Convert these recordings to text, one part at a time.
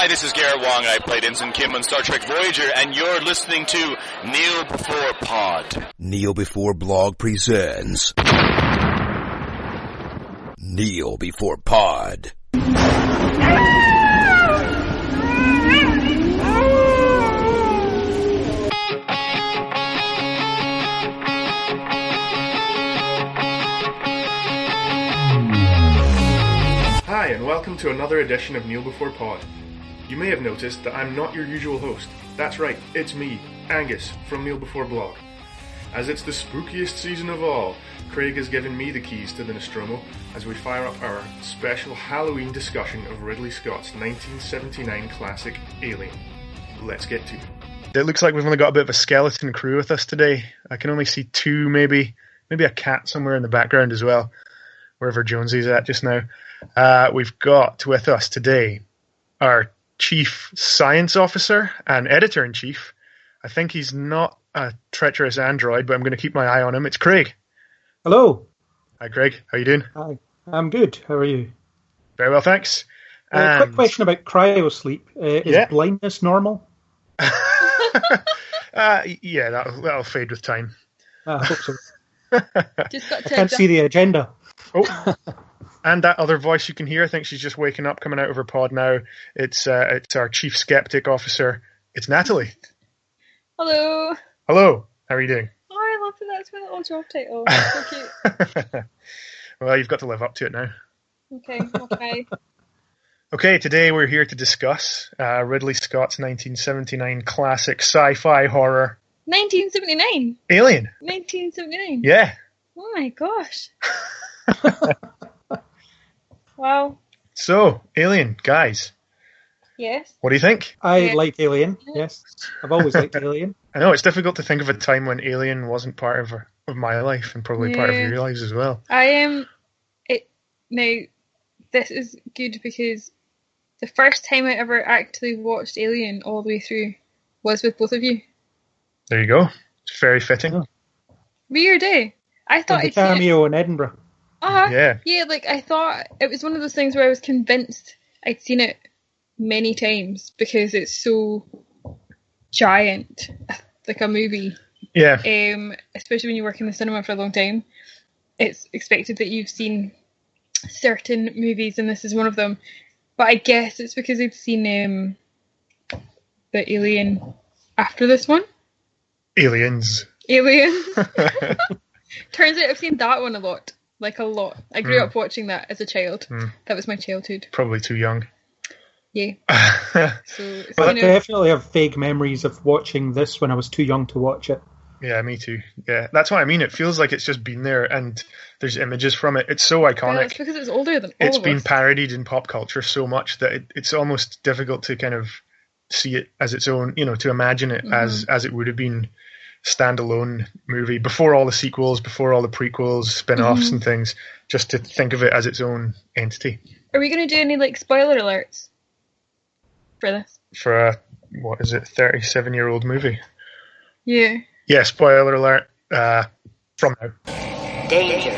Hi, this is Garrett Wong. I played Ensign Kim on Star Trek Voyager, and you're listening to Kneel Before Pod. Kneel Before Blog presents Kneel Before Pod. Hi, and welcome to another edition of Kneel Before Pod. You may have noticed that I'm not your usual host. That's right, it's me, Angus, from Kneel Before Blog. As it's the spookiest season of all, Craig has given me the keys to the Nostromo as we fire up our special Halloween discussion of Ridley Scott's 1979 classic Alien. Let's get to it. It looks like we've only got a bit of a skeleton crew with us today. I can only see two, maybe a cat somewhere in the background as well, wherever Jonesy's at just now. We've got with us today our Chief Science Officer and Editor-in-Chief. I think he's not a treacherous android, but I'm going to keep my eye on him. It's Craig. Hello. Hi, Craig. How you doing? Hi. I'm good. How are you? Very well, thanks. Quick question about cryosleep. Is blindness normal? Yeah, that'll fade with time. I hope so. Just got I can't see the agenda. Oh. And that other voice you can hear, I think she's just waking up, coming out of her pod now. It's our Chief Skeptic Officer. It's Natalie. Hello. Hello. How are you doing? Oh, I love that. That's my little job title. So cute. Well, you've got to live up to it now. Okay. Okay, today we're here to discuss Ridley Scott's 1979 classic sci-fi horror. 1979. Alien. 1979. Yeah. Oh my gosh. Wow. So, Alien, guys. Yes. What do you think? I like Alien, yes. I've always liked Alien. I know, it's difficult to think of a time when Alien wasn't part of my life and probably part of your lives as well. I am... Now, this is good because the first time I ever actually watched Alien all the way through was with both of you. There you go. It's very fitting. Oh. Weird, eh? I thought I'd cameo in Edinburgh. Yeah, like I thought it was one of those things where I was convinced I'd seen it many times because it's so giant, like a movie. Yeah. Especially when you work in the cinema for a long time, it's expected that you've seen certain movies, and this is one of them. But I guess it's because I've seen the Alien after this one. Aliens. Turns out I've seen that one a lot. Like a lot. I grew up watching that as a child. That was my childhood. Probably too young. Yeah. So it's I definitely have vague memories of watching this when I was too young to watch it. Yeah, me too. Yeah, that's what I mean. It feels like it's just been there and there's images from it. It's so iconic. Yeah, it's because it's older than all It's of been us. parodied in pop culture so much that it's almost difficult to kind of see it as its own, to imagine it as it would have been standalone movie before all the sequels, before all the prequels, spin-offs and things, just to think of it as its own entity. Are we going to do any spoiler alerts for this? For a 37-year-old movie? Yeah. Yeah, spoiler alert from now. Danger.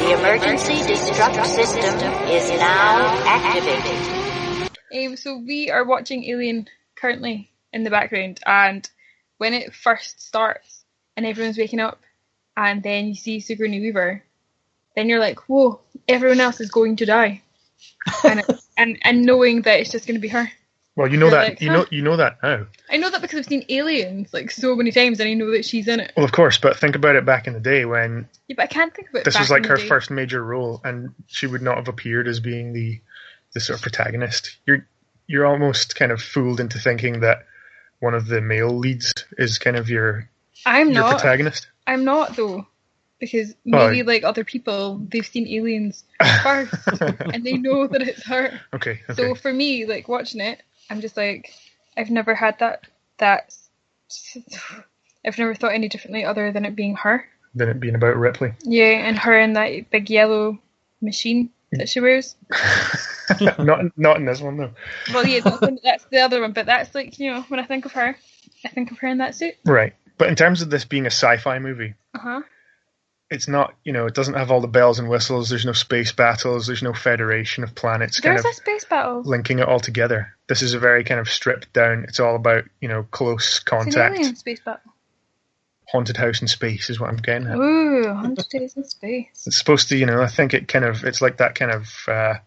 The emergency destruct system is now activated. So we are watching Alien currently in the background, and when it first starts and everyone's waking up and then you see Sigourney Weaver, then you're like, whoa, everyone else is going to die. and knowing that it's just going to be her. Well, you know that like, huh? you know that now. I know that because I've seen Aliens so many times, and I know that she's in it. Well, of course, but think about it back in the day when... Yeah, but I can't think of it. This was back like in her the day. first major role, and she would not have appeared as being the sort of protagonist. You're almost kind of fooled into thinking that one of the male leads is kind of your protagonist. I'm not though, because maybe other people, they've seen Aliens first, and they know that it's her. Okay. So for me, watching it, I'm just like, I've never had that. I've never thought any differently other than it being her. Than it being about Ripley. Yeah, and her in that big yellow machine that she wears. not in this one though. Well, yeah, that's the other one, but that's when I think of her in that suit. Right, but in terms of this being a sci-fi movie, it's not, it doesn't have all the bells and whistles. There's no space battles. There's no federation of planets. There's a space battle. Linking it all together. This is a very kind of stripped down. It's all about, close contact. It's an alien space battle. Haunted house in space is what I'm getting at. Ooh, haunted house in space. It's supposed to, I think it's like that kind of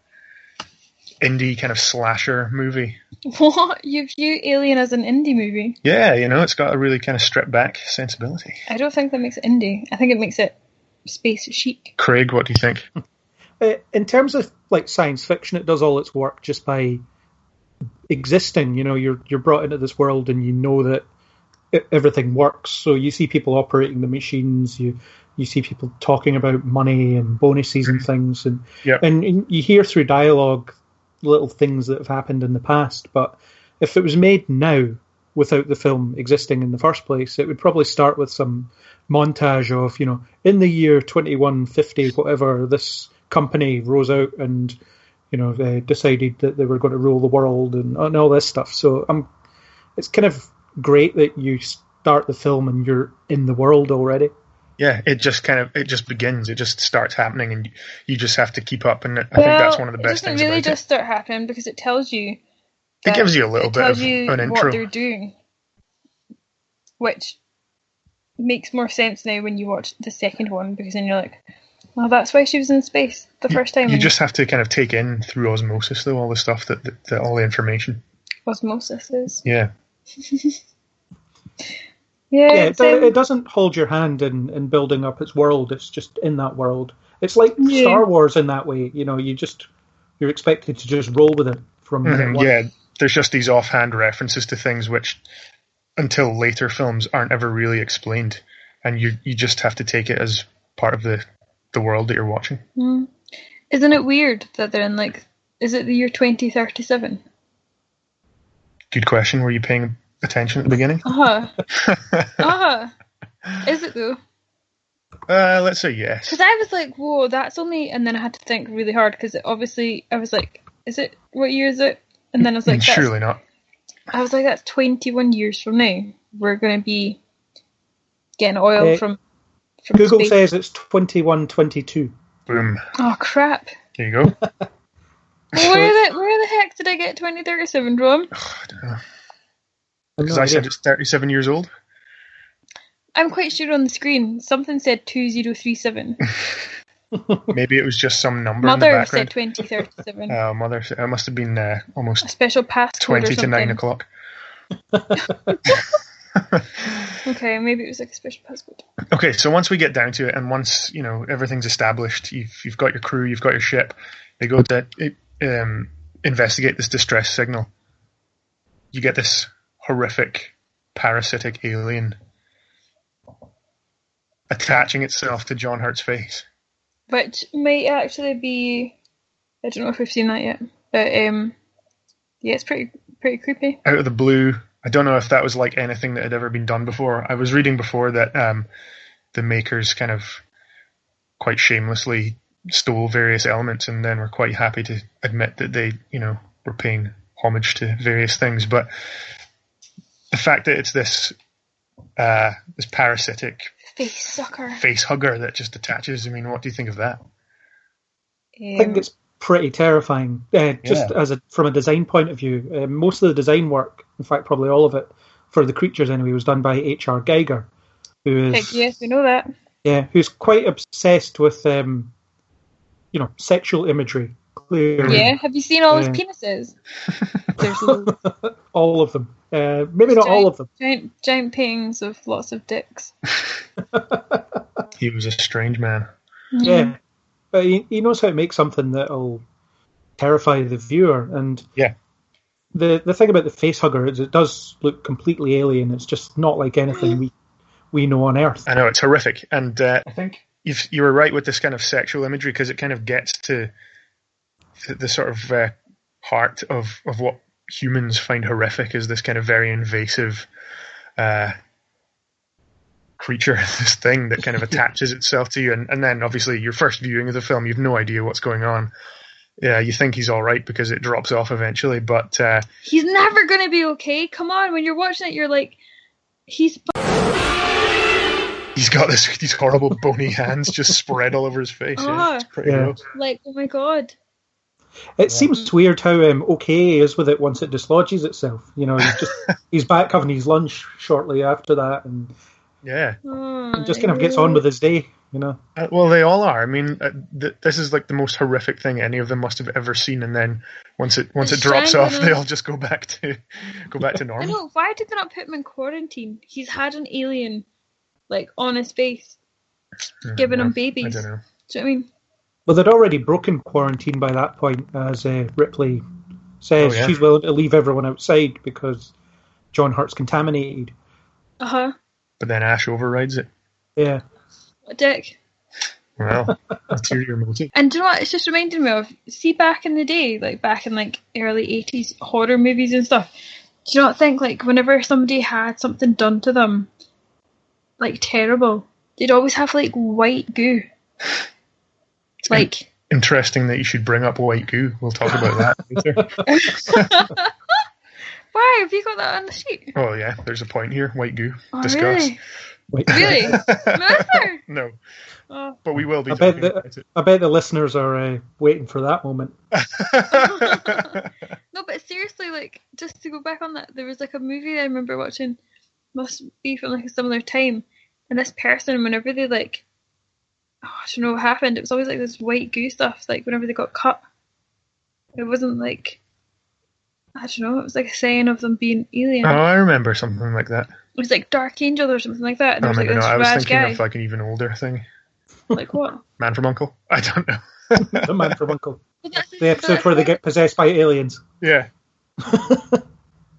indie kind of slasher movie. What? You view Alien as an indie movie? Yeah, it's got a really kind of stripped back sensibility. I don't think that makes it indie. I think it makes it space chic. Craig, what do you think? In terms of like science fiction, it does all its work just by existing. You're brought into this world and you know that everything works. So you see people operating the machines. You see people talking about money and bonuses and things, and you hear through dialogue little things that have happened in the past. But if it was made now without the film existing in the first place, it would probably start with some montage of, in the year 2150, whatever, this company rose out and, they decided that they were going to rule the world and all this stuff. So it's kind of great that you start the film and you're in the world already. Yeah, it just begins. It just starts happening, and you just have to keep up. And I think that's one of the best things about it. It doesn't really just start happening because it tells you. It gives you a little bit of an intro. What they're doing, which makes more sense now when you watch the second one, because then you're like, well, that's why she was in space the first time. You just have to kind of take in through osmosis, though, all the stuff that all the information. Osmosis is. Yeah. Yeah, it doesn't hold your hand in building up its world. It's just in that world. It's like Star Wars in that way. You're expected to just roll with it from minute one. Yeah, there's just these offhand references to things which, until later films, aren't ever really explained, and you just have to take it as part of the world that you're watching. Isn't it weird that they're in is it the year 2037? Good question. Were you paying attention at the beginning? Is it though? Let's say yes. Because I was like, whoa, that's only, and then I had to think really hard because obviously I was like, what year is it? And then I was like, surely not. I was like, that's 21 years from now. We're going to be getting oil from Google space. says it's 2122. Boom. Oh crap! There you go. Where the heck did I get 2037 from? I don't know. Because I said it's 37 years old. I'm quite sure on the screen something said 2037. Maybe it was just some number Mother in the background. said 2037. Oh, Mother! It must have been almost a special passcode 20 or to 9 o'clock. Okay, maybe it was like a special passcode. Okay, so once we get down to it, and once everything's established, you've got your crew, you've got your ship. They go to investigate this distress signal. You get this horrific parasitic alien attaching itself to John Hurt's face, which might actually be, I don't know if we've seen that yet, but yeah, it's pretty creepy. Out of the blue. I don't know if that was like anything that had ever been done before. I was reading before that the makers kind of quite shamelessly stole various elements and then were quite happy to admit that they were paying homage to various things. But the fact that it's this parasitic face hugger that just attaches, I mean, what do you think of that? I think it's pretty terrifying. From a design point of view, most of the design work, in fact, probably all of it, for the creatures anyway, was done by H.R. Geiger, who is heck yes, we know that. Yeah, who's quite obsessed with sexual imagery. Clearly. Yeah, have you seen all his penises? There's loads. All of them. Maybe not all of them. Giant paintings of lots of dicks. He was a strange man. Yeah. But he knows how to make something that'll terrify the viewer. And the thing about the face hugger is it does look completely alien. It's just not like anything we know on Earth. I know, it's horrific. And I think you were right with this kind of sexual imagery, because it kind of gets to the sort of heart of what humans find horrific, is this kind of very invasive creature, this thing that kind of attaches itself to you, and then obviously your first viewing of the film, you've no idea what's going on. Yeah, you think he's all right because it drops off eventually, but he's never going to be okay. Come on, when you're watching it, you're like, he's He's got these horrible bony hands just spread all over his face. Yeah, it's pretty gross. Like, oh my god. It seems weird how okay he is with it once it dislodges itself. He's back having his lunch shortly after that, and just kind of gets on with his day. Well, they all are. I mean, this is like the most horrific thing any of them must have ever seen, and then once it drops off, they all just go back to normal. I know. Why did they not put him in quarantine? He's had an alien like on his face, giving him babies. I don't know. Do you know what I mean? Well, they'd already broken quarantine by that point, as Ripley says she's willing to leave everyone outside because John Hurt's contaminated. But then Ash overrides it. Yeah. What a dick. Well, ulterior motive. And do you know what? It's just reminding me of, see, back in the day, like back in like early 80s horror movies and stuff, do you not think like whenever somebody had something done to them, like terrible, they'd always have like white goo? Like, interesting that you should bring up white goo. We'll talk about that later. Why have you got that on the sheet? Oh yeah, there's a point here. White goo. Oh, Discuss. Really? No. But we will be. I bet the listeners are waiting for that moment. No, but seriously, like, just to go back on that, there was like a movie I remember watching, must be from like a similar time, and this person, whenever they like, I don't know what happened, it was always like this white goo stuff, like whenever they got cut. It wasn't like, I don't know, it was like a sign of them being alien. Oh, I remember something like that. It was like Dark Angel or something like that. And I there was like this I was rad thinking guy. of like an even older thing. Like what? Man from U.N.C.L.E. I don't know. The Man from U.N.C.L.E. The episode where they get possessed by aliens. Yeah.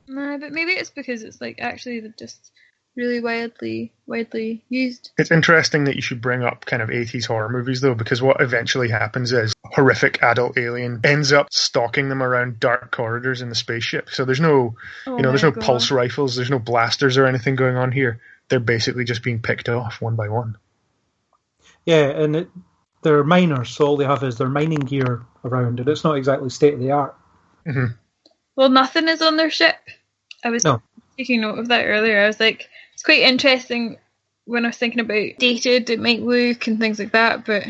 No, but maybe it's because it's like actually just really widely used. It's interesting that you should bring up kind of 80s horror movies though, because what eventually happens is horrific adult alien ends up stalking them around dark corridors in the spaceship. So there's no, there's no pulse rifles, there's no blasters or anything going on here. They're basically just being picked off one by one. Yeah, and they're miners, so all they have is their mining gear around, and it's not exactly state of the art. Mm-hmm. Well, nothing is on their ship. I was taking note of that earlier. I was like, it's quite interesting when I was thinking about dated it might look and things like that, but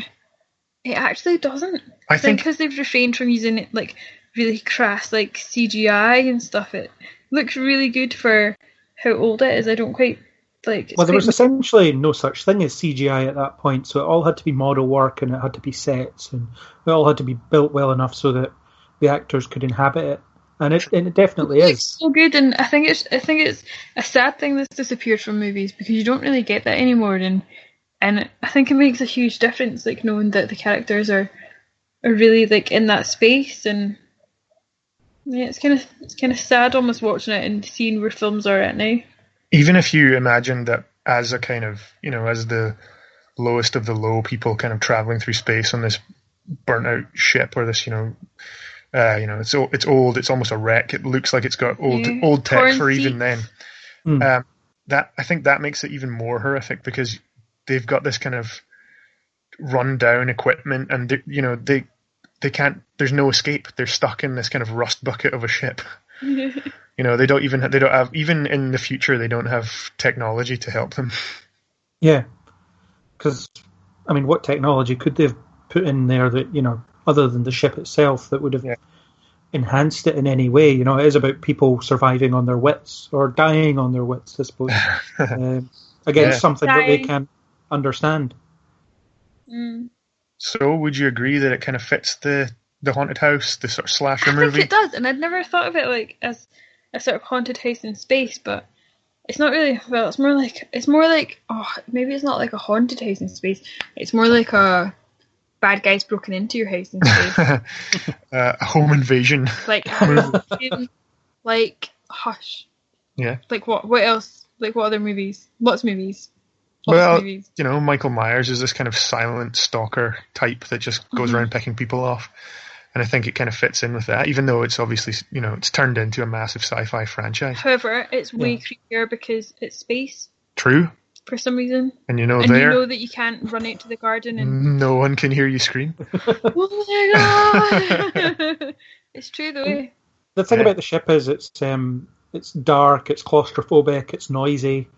it actually doesn't. I think because they've refrained from using it like really crass like CGI and stuff, it looks really good for how old it is. I don't quite like. Well, there was essentially no such thing as CGI at that point, so it all had to be model work and it had to be sets, and it all had to be built well enough so that the actors could inhabit it. And it definitely is so good, and I think it's a sad thing that's disappeared from movies because you don't really get that anymore, and I think it makes a huge difference, like knowing that the characters are really like in that space, and yeah, it's kind of sad almost watching it and seeing where films are at now. Even if you imagine that as a kind of as the lowest of the low people kind of traveling through space on this burnt out ship or this it's old. It's almost a wreck. It looks like it's got old tech for even then. That I think that makes it even more horrific because they've got this kind of run down equipment, and they can't. There's no escape. They're stuck in this kind of rust bucket of a ship. They don't have even in the future. They don't have technology to help them. Yeah, because I mean, what technology could they have put in there that other than the ship itself, that would have enhanced it in any way? It is about people surviving on their wits or dying on their wits, I suppose. Against something that they can't understand. So, would you agree that it kind of fits the haunted house, the sort of slasher movie? I think it does, and I'd never thought of it like as a sort of haunted house in space, but it's not really. Well, it's more like maybe it's not like a haunted house in space. It's more like a bad guys broken into your house in space. A home invasion. Like Hush. Yeah. Like what else? Like what other movies? Lots of movies. Michael Myers is this kind of silent stalker type that just goes around picking people off. And I think it kind of fits in with that, even though it's obviously, it's turned into a massive sci-fi franchise. However, it's way creepier because it's space. True. For some reason. And you know that you can't run out to the garden and no one can hear you scream. Oh my god! It's true though. The thing about the ship is it's dark, it's claustrophobic, it's noisy.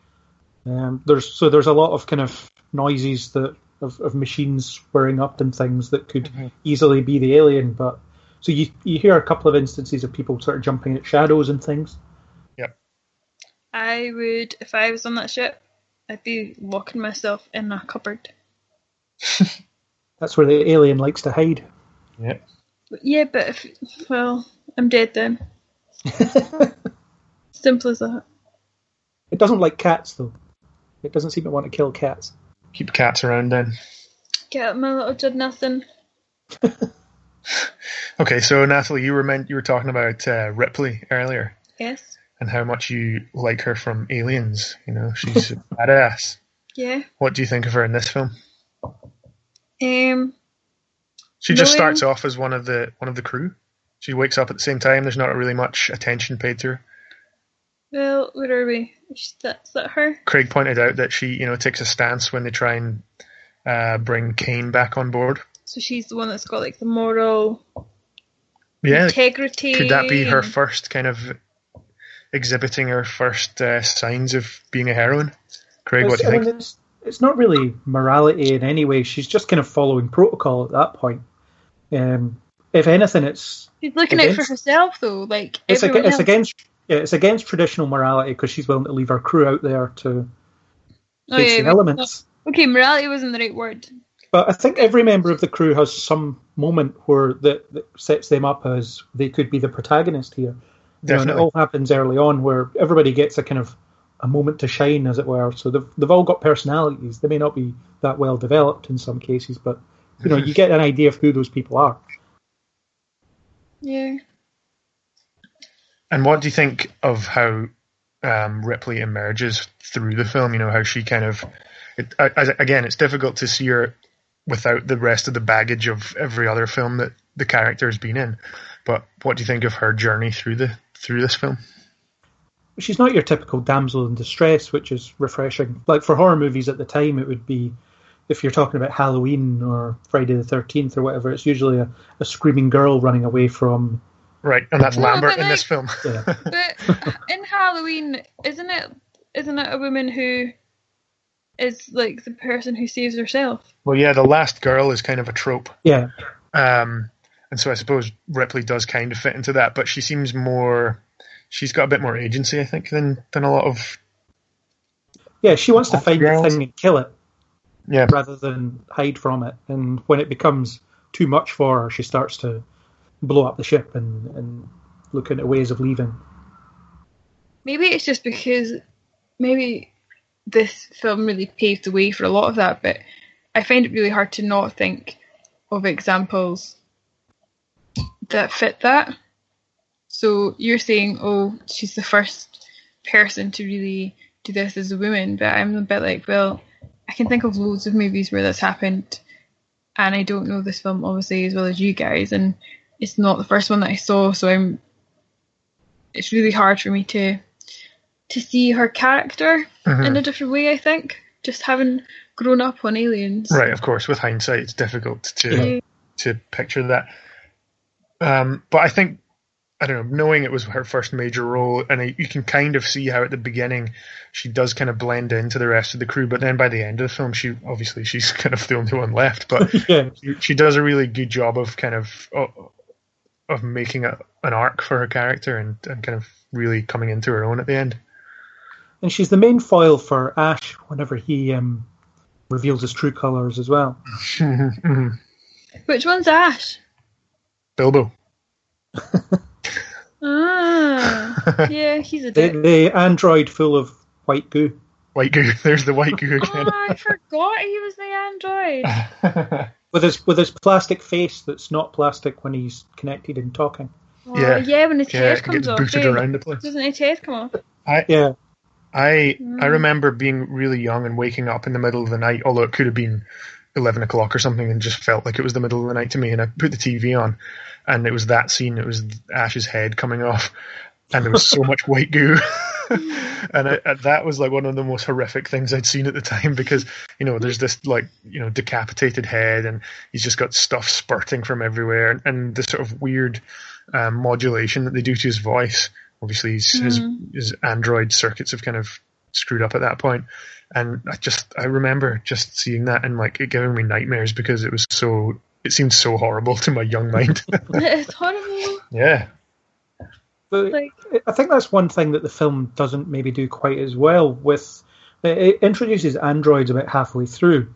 There's a lot of kind of noises that of machines whirring up and things that could easily be the alien. But so you hear a couple of instances of people sort of jumping at shadows and things. Yep. I would, if I was on that ship, I'd be locking myself in a cupboard. That's where the alien likes to hide. Yep. Yeah, but I'm dead then. Simple as that. It doesn't like cats, though. It doesn't seem to want to kill cats. Keep cats around then. Get up, my little did nothing. Okay, so Natalie, you were talking about Ripley earlier. Yes. And how much you like her from Aliens. You know, she's a badass. Yeah. What do you think of her in this film? She knowing- just starts off as one of the crew. She wakes up at the same time. There's not really much attention paid to her. Well, where are we? Is that her? Craig pointed out that she, takes a stance when they try and bring Kane back on board. So she's the one that's got like the moral Yeah, integrity. could that be her first kind of exhibiting her first signs of being a heroine? Craig, what do you think? It's not really morality in any way. She's just kind of following protocol at that point. If anything, she's looking out for herself, though. Like it's else. against traditional morality because she's willing to leave her crew out there to face the elements. Okay, morality wasn't the right word. But I think every member of the crew has some moment where that sets them up as they could be the protagonist here. And it all happens early on where everybody gets a kind of a moment to shine, as it were. So they've all got personalities. They may not be that well developed in some cases, but you get an idea of who those people are. Yeah. And what do you think of how Ripley emerges through the film? How she kind of... Again, it's difficult to see her without the rest of the baggage of every other film that the character has been in. But what do you think of her journey through this film? She's not your typical damsel in distress, which is refreshing. Like for horror movies at the time, it would be, if you're talking about Halloween or Friday the 13th or whatever, it's usually a screaming girl running away from... Right, and that's Lambert in this film. Yeah. But in Halloween, isn't it a woman who is like the person who saves herself? Well, yeah, the last girl is kind of a trope. Yeah. And so I suppose Ripley does kind of fit into that, but she seems more... She's got a bit more agency, I think, than a lot of... Yeah, she wants to find the thing and kill it, rather than hide from it. And when it becomes too much for her, she starts to blow up the ship and look into ways of leaving. Maybe it's just because maybe this film really paved the way for a lot of that, but I find it really hard to not think of examples that fit that. So you're saying, she's the first person to really do this as a woman, but I'm a bit like, well, I can think of loads of movies where that's happened, and I don't know this film obviously as well as you guys, and it's not the first one that I saw, so it's really hard for me to see her character in a different way, I think, just having grown up on Aliens. Right, of course, with hindsight it's difficult to picture that. But I think, I don't know, knowing it was her first major role, and you can kind of see how at the beginning she does kind of blend into the rest of the crew, but then by the end of the film, she's kind of the only one left, but she does a really good job of kind of making an arc for her character and kind of really coming into her own at the end. And she's the main foil for Ash whenever he reveals his true colours as well. Which one's Ash? Bilbo. Yeah, he's a dick. The android full of white goo. White goo. There's the white goo again. I forgot he was the android. With his plastic face that's not plastic when he's connected and talking. Yeah, when his head comes off. Booted around the place. Doesn't his head come off? I remember being really young and waking up in the middle of the night, although it could have been 11 o'clock or something, and just felt like it was the middle of the night to me, and I put the TV on, and it was that scene, it was Ash's head coming off, and there was so much white goo. And that was like one of the most horrific things I'd seen at the time, because there's this decapitated head, and he's just got stuff spurting from everywhere, and the sort of weird modulation that they do to his voice. Obviously his android circuits have kind of screwed up at that point. And I remember just seeing that and like it giving me nightmares because it seemed so horrible to my young mind. It's horrible. Yeah. But I think that's one thing that the film doesn't maybe do quite as well with. It introduces androids about halfway through,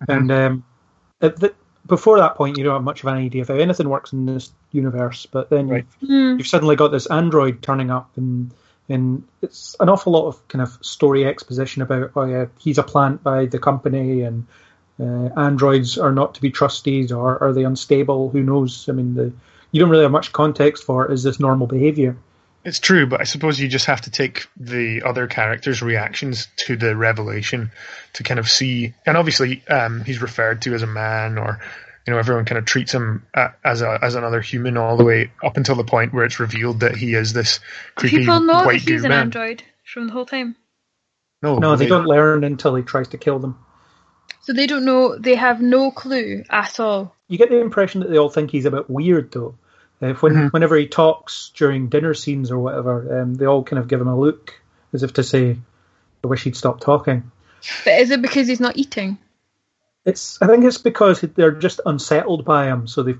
and before that point, you don't have much of an idea of how anything works in this universe. But then you've suddenly got this android turning up, and it's an awful lot of kind of story exposition about, oh yeah, he's a plant by the company, and androids are not to be trusted, or are they unstable? Who knows? I mean, you don't really have much context for it. Is this normal behavior? It's true, but I suppose you just have to take the other characters' reactions to the revelation to kind of see. And obviously, he's referred to as a man, or everyone kind of treats him as another human all the way up until the point where it's revealed that he is this creepy People know white that he's goo an man. android from the whole time. No, they don't learn until he tries to kill them. So they don't know. They have no clue at all. You get the impression that they all think he's a bit weird, though. Whenever he talks during dinner scenes or whatever, they all kind of give him a look as if to say, I wish he'd stop talking. But is it because he's not eating? I think it's because they're just unsettled by him. So or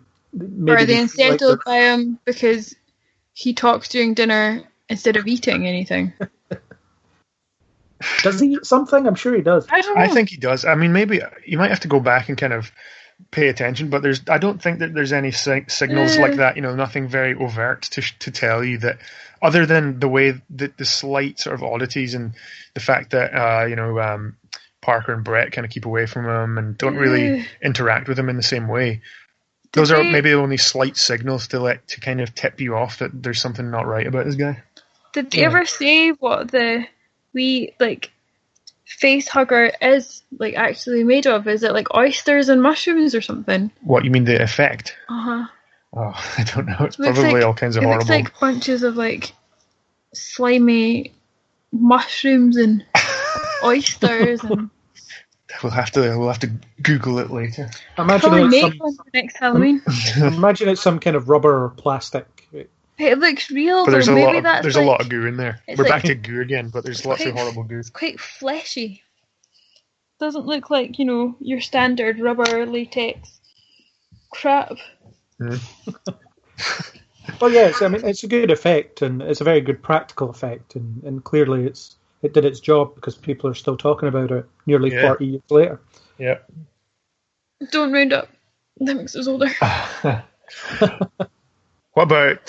are they unsettled by him because he talks during dinner instead of eating anything? Does he eat something? I'm sure he does. I don't know. I think he does. I mean, maybe you might have to go back and kind of pay attention, but I don't think that there's any signals like that, nothing very overt to tell you that, other than the way that the slight sort of oddities and the fact that Parker and Brett kind of keep away from him and don't really interact with him in the same way. Those are maybe only slight signals to kind of tip you off that there's something not right about this guy. Did they ever say what the face hugger is actually made of? Is it like oysters and mushrooms or something? What, you mean the effect? Oh, I don't know. It's probably all kinds of horrible. It looks like bunches of slimy mushrooms and oysters and. We'll have to Google it later. Probably make one for next Halloween. Imagine it's some kind of rubber or plastic. It looks real, but there's a lot of goo in there. We're back to goo again, but there's lots of horrible goo. It's quite fleshy. Doesn't look like, your standard rubber latex crap. Well, yes, I mean, it's a good effect, and it's a very good practical effect, and clearly it did its job because people are still talking about it nearly 40 years later. Yeah. Don't round up. That makes us older. What about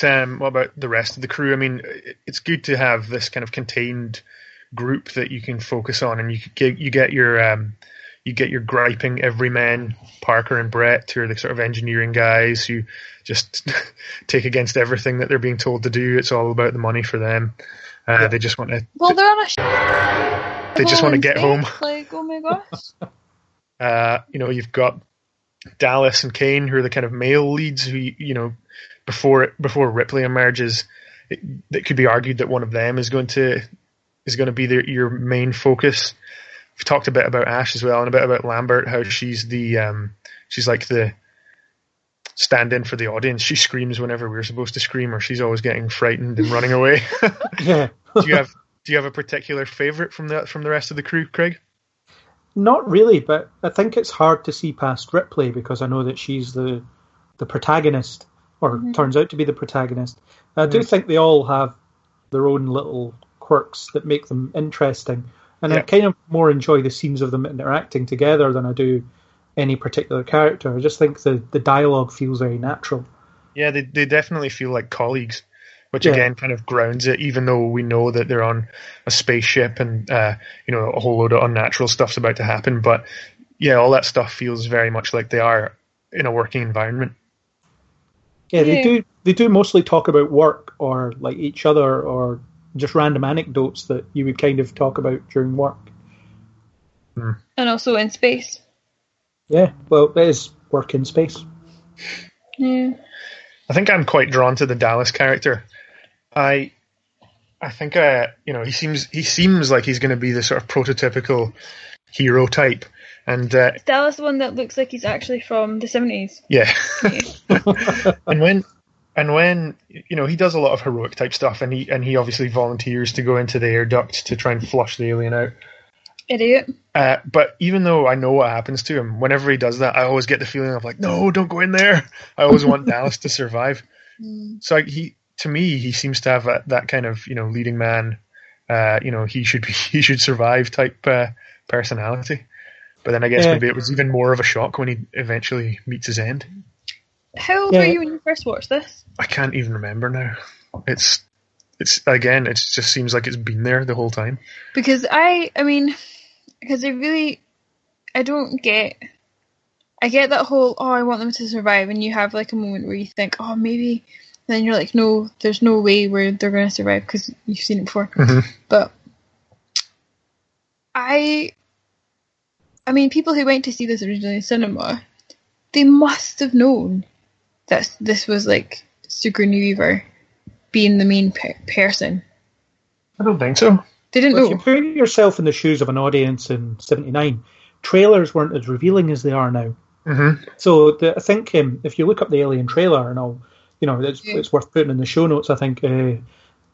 the rest of the crew? I mean, it's good to have this kind of contained group that you can focus on, and you get your griping everyman, Parker and Brett, who are the sort of engineering guys who just take against everything that they're being told to do. It's all about the money for them. They just want to. Well, they're on a. They just want to get home. Oh my gosh. You've got Dallas and Kane, who are the kind of male leads who, before Ripley emerges, it could be argued that one of them is going to be your main focus. We've talked a bit about Ash as well, and a bit about Lambert, how she's like the stand-in for the audience. She screams whenever we're supposed to scream, or she's always getting frightened and running away. Yeah. Do you have a particular favourite from the rest of the crew, Craig? Not really, but I think it's hard to see past Ripley because I know that she's the protagonist, or turns out to be the protagonist. I do think they all have their own little quirks that make them interesting, and I kind of more enjoy the scenes of them interacting together than I do any particular character. I just think the dialogue feels very natural. Yeah, they definitely feel like colleagues, which again kind of grounds it, even though we know that they're on a spaceship and a whole load of unnatural stuff's about to happen. But yeah, all that stuff feels very much like they are in a working environment. Yeah, they do mostly talk about work or like each other or just random anecdotes that you would kind of talk about during work. And also in space. Yeah, well, it is work in space. Yeah. I think I'm quite drawn to the Dallas character. I think he seems like he's going to be the sort of prototypical hero type. And is Dallas the one that looks like he's actually from the 70s? Yeah. And And when, he does a lot of heroic type stuff, and he obviously volunteers to go into the air duct to try and flush the alien out. Idiot. But even though I know what happens to him, whenever he does that, I always get the feeling of like, no, don't go in there. I always want Dallas to survive. So to me, he seems to have that kind of, leading man, he should survive type personality. But then I guess maybe it was even more of a shock when he eventually meets his end. How old were you when you first watched this? I can't even remember now. It's again, it just seems like it's been there the whole time. Because I get that whole, I want them to survive, and you have like a moment where you think, maybe, and then you're like, no, there's no way where they're going to survive because you've seen it before. But I mean, people who went to see this originally in cinema, they must have known that this was like Sigourney Weaver being the main person. I don't think so. They didn't know. If you put yourself in the shoes of an audience in '79, trailers weren't as revealing as they are now. So I think if you look up the Alien trailer and all, it's worth putting in the show notes. I think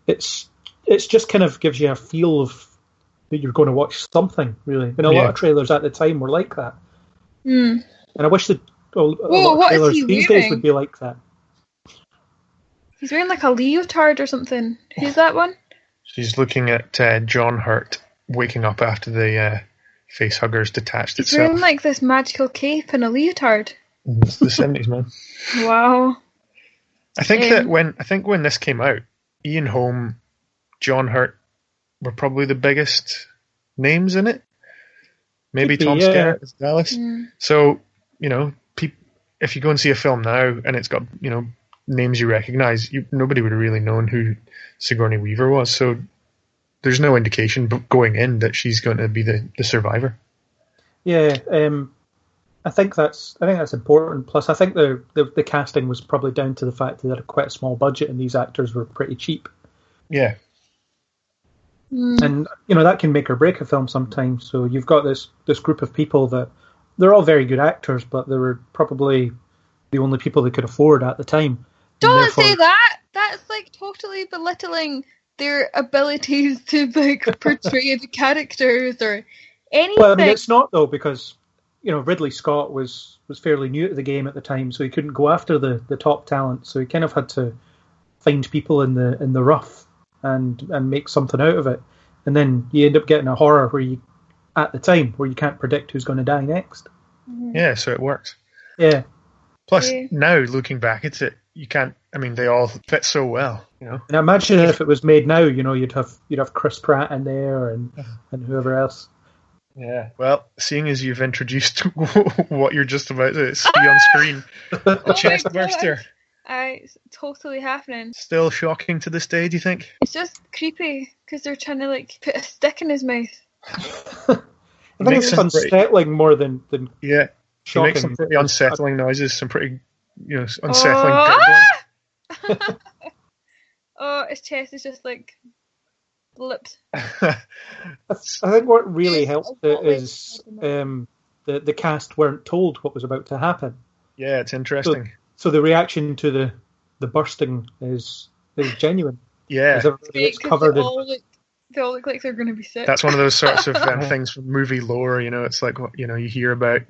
it's just kind of gives you a feel of that you're going to watch something, really. And a lot of trailers at the time were like that. And I wish that a lot of trailers these days would be like that. He's wearing like a leotard or something. Who's that one? She's looking at John Hurt waking up after the face huggers detached itself. He's wearing like this magical cape and a leotard. It's the 70s, man. Wow. I think when this came out, Ian Holm, John Hurt were probably the biggest names in it. Maybe Tom Skerritt as Dallas. So, if you go and see a film now and it's got, names you recognise, nobody would have really known who Sigourney Weaver was. So there's no indication going in that she's going to be the survivor. Yeah, I think that's important. Plus, I think the casting was probably down to the fact that they had quite a small budget and these actors were pretty cheap. Yeah. And that can make or break a film sometimes. So you've got this group of people that they're all very good actors, but they were probably the only people they could afford at the time. Don't say that. That's like totally belittling their abilities to like portray the characters or anything. Well, I mean, it's not though, because Ridley Scott was fairly new to the game at the time, so he couldn't go after the top talent. So he kind of had to find people in the rough and make something out of it. And then you end up getting a horror where you can't predict who's going to die next. Yeah, so it works. Yeah. Plus, now looking back at it, you can't. I mean, they all fit so well, And I imagine if it was made now, you'd have Chris Pratt in there and whoever else. Yeah. Well, seeing as you've introduced what you're just about to see on screen, the chest burster. It's totally happening. Still shocking to this day, do you think? It's just creepy because they're trying to like put a stick in his mouth. I think it's unsettling more than yeah. Shocking. He makes some pretty unsettling noises, some pretty unsettling gurgling. His chest is just like blipped. I think what really helped it is the cast weren't told what was about to happen. Yeah, it's interesting. So the reaction to the bursting is genuine. Yeah. It's covered they all look like they're going to be sick. That's one of those sorts of things from movie lore. It's like you hear about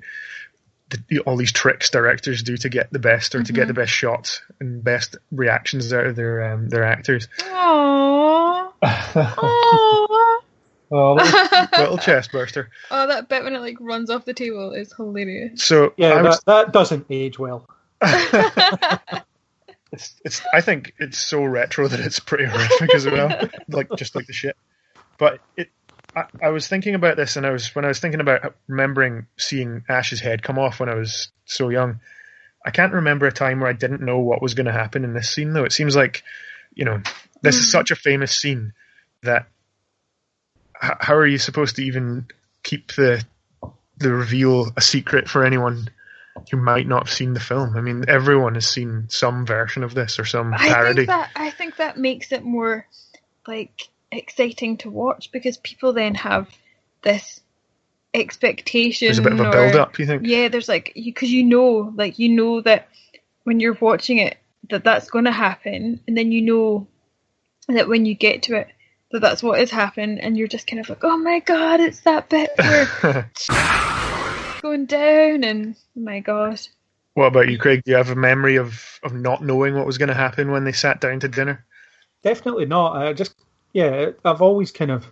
all these tricks directors do to get the best or to get the best shots and best reactions out of their actors. Aww. Oh, little chest burster. Oh, that bit when it like runs off the table is hilarious. So yeah, that doesn't age well. I think it's so retro that it's pretty horrific as well, just like the shit. But I was thinking about this, and when I was thinking about remembering seeing Ash's head come off when I was so young, I can't remember a time where I didn't know what was going to happen in this scene. Though it seems like this is such a famous scene that how are you supposed to even keep the reveal a secret for anyone who might not have seen the film? I mean, everyone has seen some version of this or some parody. I think that makes it more like exciting to watch because people then have this expectation. There's a bit of a build up, you think? Yeah, there's like because you know that when you're watching it, that that's going to happen, and then you know that when you get to it, that that's what is happening, and you're just kind of like, oh my god, it's that bit where going down, and oh my god. What about you, Craig? Do you have a memory of not knowing what was going to happen when they sat down to dinner? Definitely not. I've always kind of,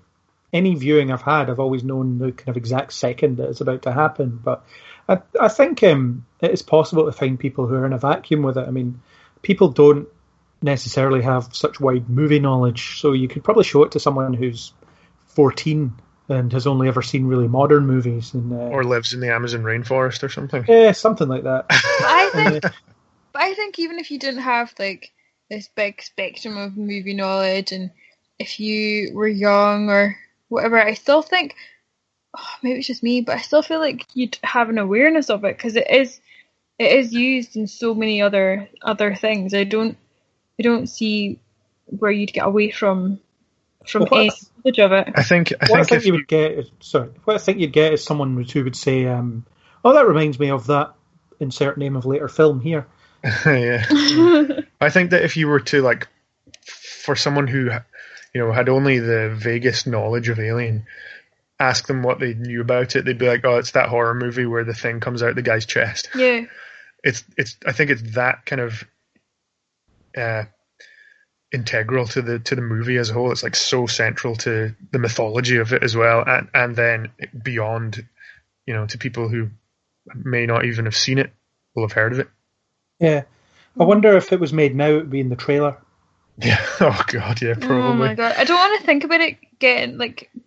any viewing I've had, I've always known the kind of exact second that it's about to happen. But I think it is possible to find people who are in a vacuum with it. I mean, people don't necessarily have such wide movie knowledge, so you could probably show it to someone who's 14 and has only ever seen really modern movies, or lives in the Amazon rainforest or something. Yeah, something like that. But I think even if you didn't have like this big spectrum of movie knowledge, and if you were young or whatever, I still think, maybe it's just me, but I still feel like you'd have an awareness of it, because it is used in so many other things. I don't see where you'd get away from any knowledge of it. I think you'd get is someone who would say, "Oh, that reminds me of that insert name of later film here." Yeah, I think that if you were to, like, for someone who, you know, had only the vaguest knowledge of Alien, ask them what they knew about it, they'd be like, "Oh, it's that horror movie where the thing comes out the guy's chest." Yeah, it's. I think it's that kind of integral to the movie as a whole. It's like so central to the mythology of it as well, and then beyond, you know, to people who may not even have seen it will have heard of it. Yeah, I wonder if it was made now, it would be in the trailer. Yeah. Oh god, yeah, probably. Oh my god, I don't want to think about it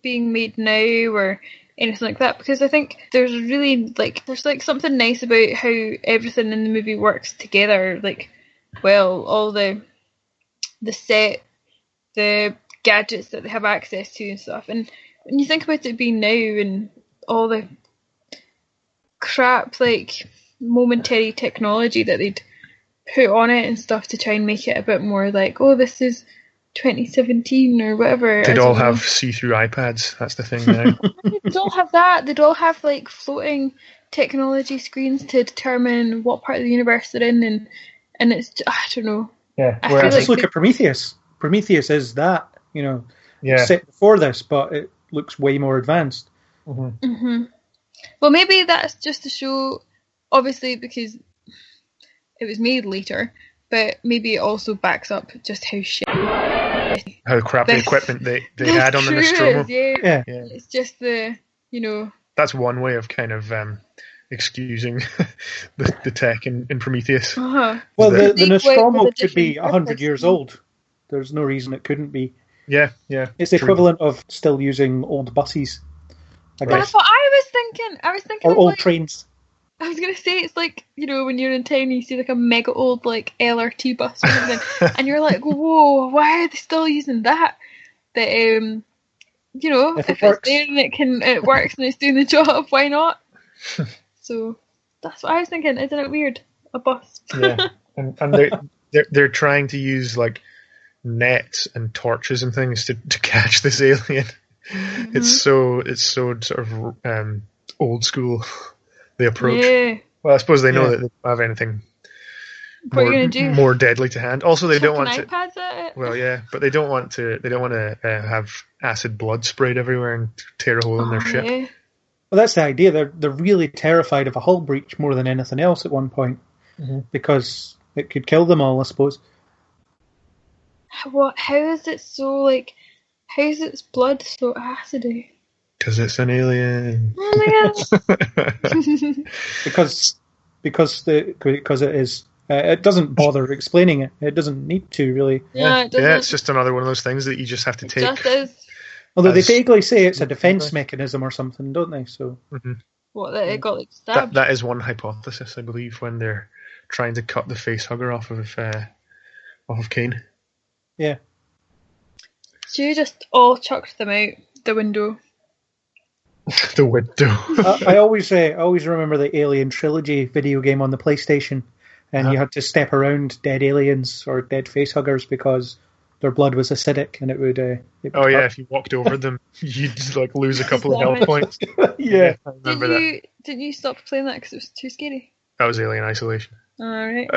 being made now or anything like that, because I think there's something nice about how everything in the movie works together. Like, well, all the set, the gadgets that they have access to and stuff. And when you think about it being now and all the crap, like, momentary technology that they'd put on it and stuff to try and make it a bit more like, oh, this is 2017 or whatever. They'd all have see-through iPads. That's the thing now. They'd all have that. They'd all have, like, floating technology screens to determine what part of the universe they're in, and it's, I don't know. Yeah, just look at Prometheus. Prometheus is that, you know, set before this, but it looks way more advanced. Mm-hmm. Mm-hmm. Well, maybe that's just to show, obviously, because it was made later, but maybe it also backs up just how shit. How crappy equipment they had on the Nostromo. Yeah. It's just the, you know. That's one way of kind of excusing the tech in Prometheus. Uh-huh. Well, the Nostromo could be 100 years old. There's no reason it couldn't be. Yeah. It's the equivalent of still using old buses. That's what I was thinking. Or old trains. I was going to say, it's like, you know, when you're in town and you see like a mega old like LRT bus or something, and you're like, whoa, why are they still using that? But, you know, if it's there and it works and it's doing the job, why not? So that's what I was thinking. Isn't it weird? A bus. Yeah, and they're trying to use like nets and torches and things to catch this alien. Mm-hmm. It's so sort of old school. The approach. Yeah. Well, I suppose they know that they don't have anything more deadly to hand. Also, they don't want to. iPads at it. Well, yeah, but they don't want to. They don't want to have acid blood sprayed everywhere and tear a hole in their ship. Yeah. Well, that's the idea. They're really terrified of a hull breach more than anything else at one point, because it could kill them all, I suppose. What? How is it so like? How is its blood so acidy? Because it's an alien. Oh my god! because it is. It doesn't bother explaining it. It doesn't need to really. Yeah, it's just another one of those things that you just have to take. Just is. Although they vaguely say it's a defense mechanism or something, don't they? So. What, that it got like stabbed? That is one hypothesis, I believe, when they're trying to cut the face hugger off of Kane. Yeah. So you just all chucked them out the window. The window. I always remember the Alien Trilogy video game on the PlayStation, and you had to step around dead aliens or dead facehuggers because their blood was acidic, and it would. If you walked over them, you'd like lose a couple of health points. Yeah, I remember that. Didn't you stop playing that because it was too scary? That was Alien Isolation. Alright.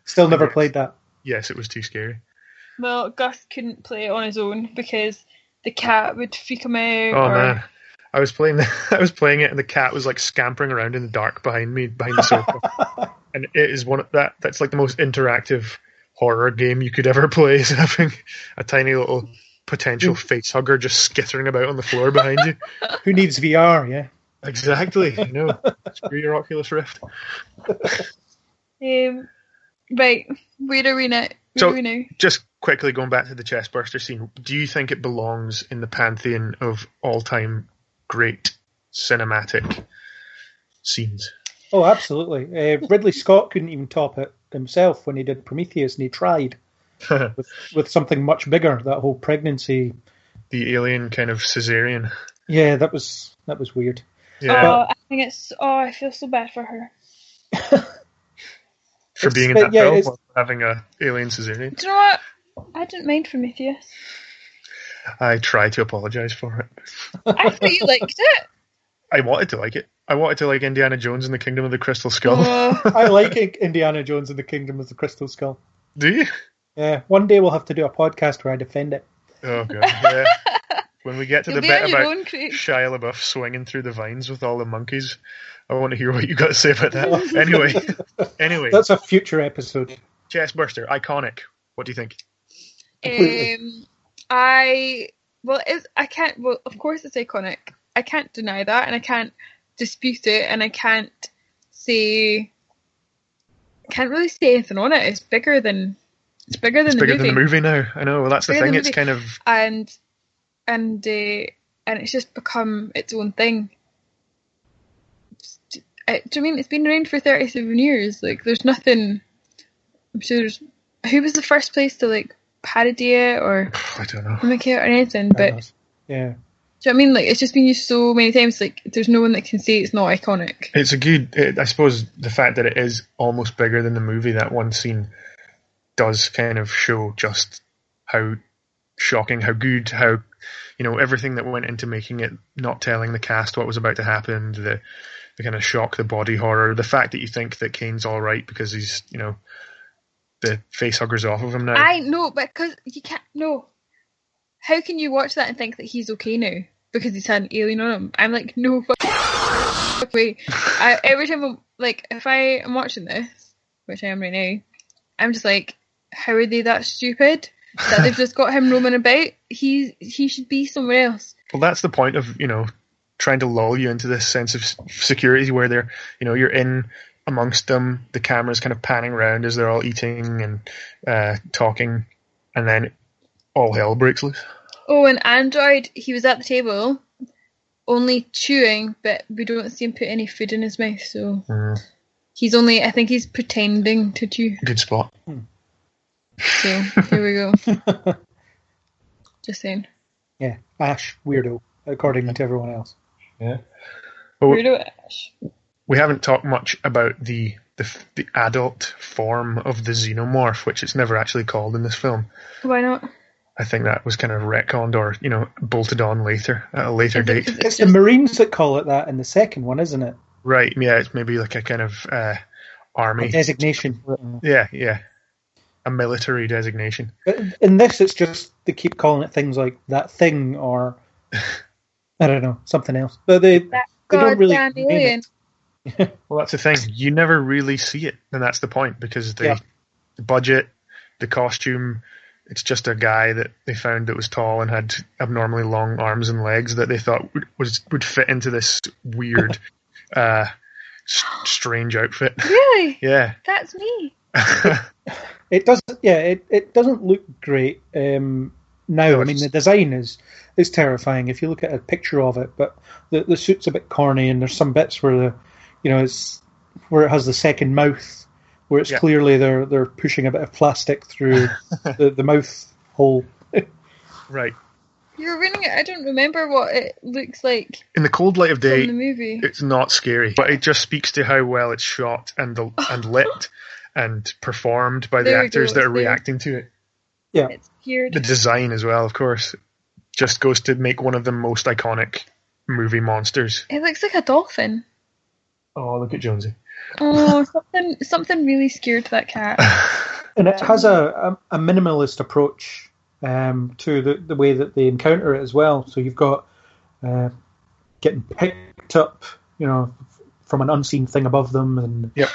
Still never played that. Yes, it was too scary. Well, Gus couldn't play it on his own because the cat would freak him out. Oh man, I was playing it, and the cat was like scampering around in the dark behind the sofa. And it is that's like the most interactive horror game you could ever play, is having a tiny little potential face hugger just skittering about on the floor behind you. Who needs VR? Yeah. Exactly. I know. Screw your Oculus Rift. Right, where are we now? Just quickly going back to the chestburster scene, do you think it belongs in the pantheon of all-time great cinematic scenes? Oh, absolutely. Ridley Scott couldn't even top it himself when he did Prometheus, and he tried with something much bigger. That whole pregnancy, the alien kind of cesarean. Yeah, that was weird. Yeah. I feel so bad for her. For being in that film, or having a alien cesarean. Do you know what? I didn't mind Prometheus. I tried to apologise for it. I thought you liked it. I wanted to like it. I wanted to like Indiana Jones and the Kingdom of the Crystal Skull. I like Indiana Jones and the Kingdom of the Crystal Skull. Do you? Yeah. One day we'll have to do a podcast where I defend it. Oh god. Yeah. When we get to the bit about Shia LaBeouf swinging through the vines with all the monkeys, I want to hear what you got to say about that. Anyway. That's a future episode. Chestburster, iconic. What do you think? Of course it's iconic. I can't deny that, and I can't dispute it, and I can't really say anything on it. It's bigger than the movie. It's bigger than the movie now. I know. Well, that's the thing. It's kind of and it's just become its own thing. Do you mean it's been around for 37 years? Like, there's nothing. I'm sure who was the first place to like parody it or I don't know, mimic it or anything, but yeah. Do you know what I mean? Like, it's just been used so many times. Like, there's no one that can say it's not iconic. It's a good. I suppose the fact that it is almost bigger than the movie, that one scene, does kind of show just how shocking, how good, how everything that went into making it, not telling the cast what was about to happen, the kind of shock, the body horror, the fact that you think that Kane's all right because he's the face hugger's off of him now. I know, but because you can't. No. How can you watch that and think that he's okay now because he's had an alien on him? I'm like, no fuck way. Every time if I am watching this, which I am right now, I'm just like, how are they that stupid that they've just got him roaming about? He should be somewhere else. Well, that's the point of trying to lull you into this sense of security where they're you're in amongst them. The camera's kind of panning around as they're all eating and talking, and then all hell breaks loose. Oh, and Android, he was at the table, only chewing, but we don't see him put any food in his mouth, so I think he's pretending to chew. Good spot. So, here we go. Just saying. Yeah, Ash, weirdo, according to everyone else. Yeah. Well, weirdo Ash. We haven't talked much about the adult form of the xenomorph, which it's never actually called in this film. Why not? I think that was kind of retconned or, bolted on later, at a later date. It's the Marines that call it that in the second one, isn't it? Right, yeah, it's maybe like a kind of army. A designation. Yeah. A military designation. But in this, it's just, they keep calling it things like that thing or, I don't know, something else. But they don't really name it. Well, that's the thing. You never really see it, and that's the point, because the budget, the costume, it's just a guy that they found that was tall and had abnormally long arms and legs that they thought would fit into this weird, strange outfit. Really? Yeah. That's me. It doesn't. Yeah, it doesn't look great now. I mean, the design is terrifying if you look at a picture of it, but the suit's a bit corny, and there's some bits where it's where it has the second mouth, where it's clearly they're pushing a bit of plastic through the mouth hole. Right. You're ruining it. I don't remember what it looks like. In the cold light of day, the movie. It's not scary, but it just speaks to how well it's shot and lit and performed by the actors that are reacting to it. Yeah. It's weird. The design as well, of course, just goes to make one of the most iconic movie monsters. It looks like a dolphin. Oh, look at Jonesy. Oh, something really scared that cat. And it has a minimalist approach to the way that they encounter it as well. So you've got getting picked up, from an unseen thing above them, and Yep.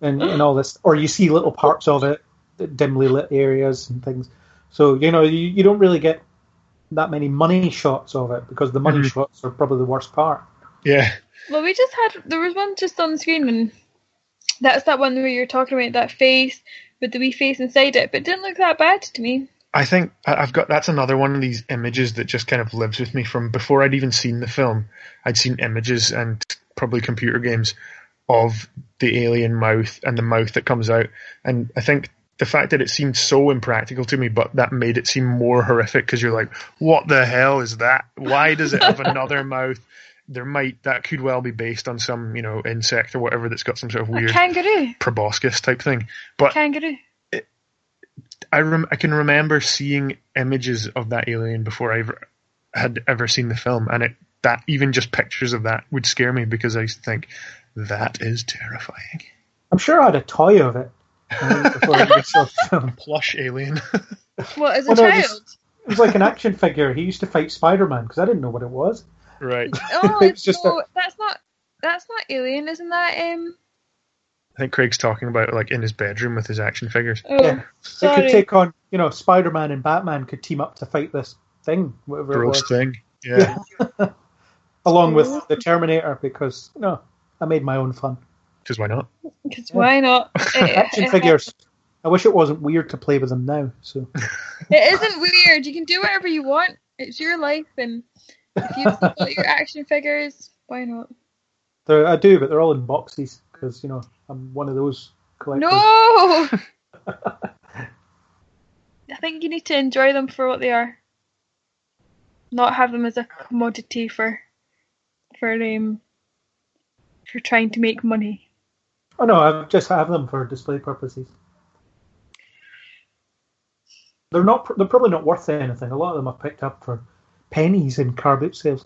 and all this, or you see little parts of it, dimly lit areas and things. So you don't really get that many money shots of it, because the money shots are probably the worst part. Yeah. Well, there was one just on the screen, and that's that one where you're talking about that face with the wee face inside it, but it didn't look that bad to me. I think that's another one of these images that just kind of lives with me from before I'd even seen the film. I'd seen images and probably computer games of the alien mouth and the mouth that comes out. And I think the fact that it seemed so impractical to me, but that made it seem more horrific, because you're like, what the hell is that? Why does it have another mouth? That could well be based on some, insect or whatever that's got some sort of weird kangaroo proboscis type thing. But kangaroo. I can remember seeing images of that alien before I had ever seen the film, and that even just pictures of that would scare me, because I used to think that is terrifying. I'm sure I had a toy of it before I ever saw the film. Plush alien. What, as a child? It was like an action figure. He used to fight Spider-Man, because I didn't know what it was. Right. Oh, It's just that's not Alien, isn't that? I think Craig's talking about like in his bedroom with his action figures. Oh, Yeah. sorry. It could take on, Spider-Man and Batman could team up to fight this thing, whatever Gross it was. thing. Yeah. Along with the Terminator, because, I made my own fun. Because why not? Because why not? Action figures. I wish it wasn't weird to play with them now. So It isn't weird. You can do whatever you want. It's your life, and if you've still got your action figures, why not? I do, but they're all in boxes, because, I'm one of those collectors. No! I think you need to enjoy them for what they are. Not have them as a commodity for trying to make money. Oh no, I just have them for display purposes. They're probably not worth anything. A lot of them I picked up for pennies in car boot sales.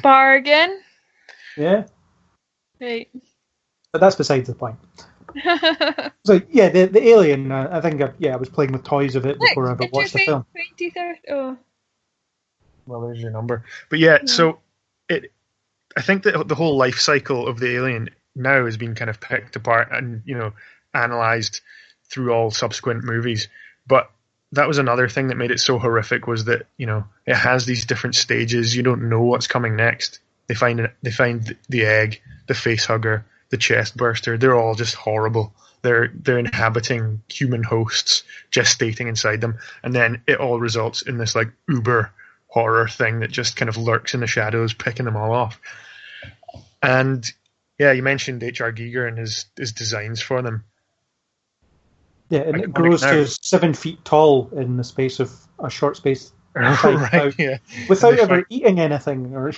Bargain. Yeah. Right. But that's besides the point. So yeah, the alien. I think I was playing with toys of it before I ever watched the film. 23rd. Oh. Well, there's your number. But yeah, so I think that the whole life cycle of the alien now has been kind of picked apart and, analysed through all subsequent movies. But that was another thing that made it so horrific, was that, it has these different stages. You don't know what's coming next. They find the egg, the face hugger, the chest burster. They're all just horrible. They're inhabiting human hosts, gestating inside them. And then it all results in this like uber horror thing that just kind of lurks in the shadows, picking them all off. And yeah, you mentioned H.R. Giger and his designs for them. Yeah, and it grows to 7 feet tall in the space of a short space. Right, yeah. Without ever eating anything. Or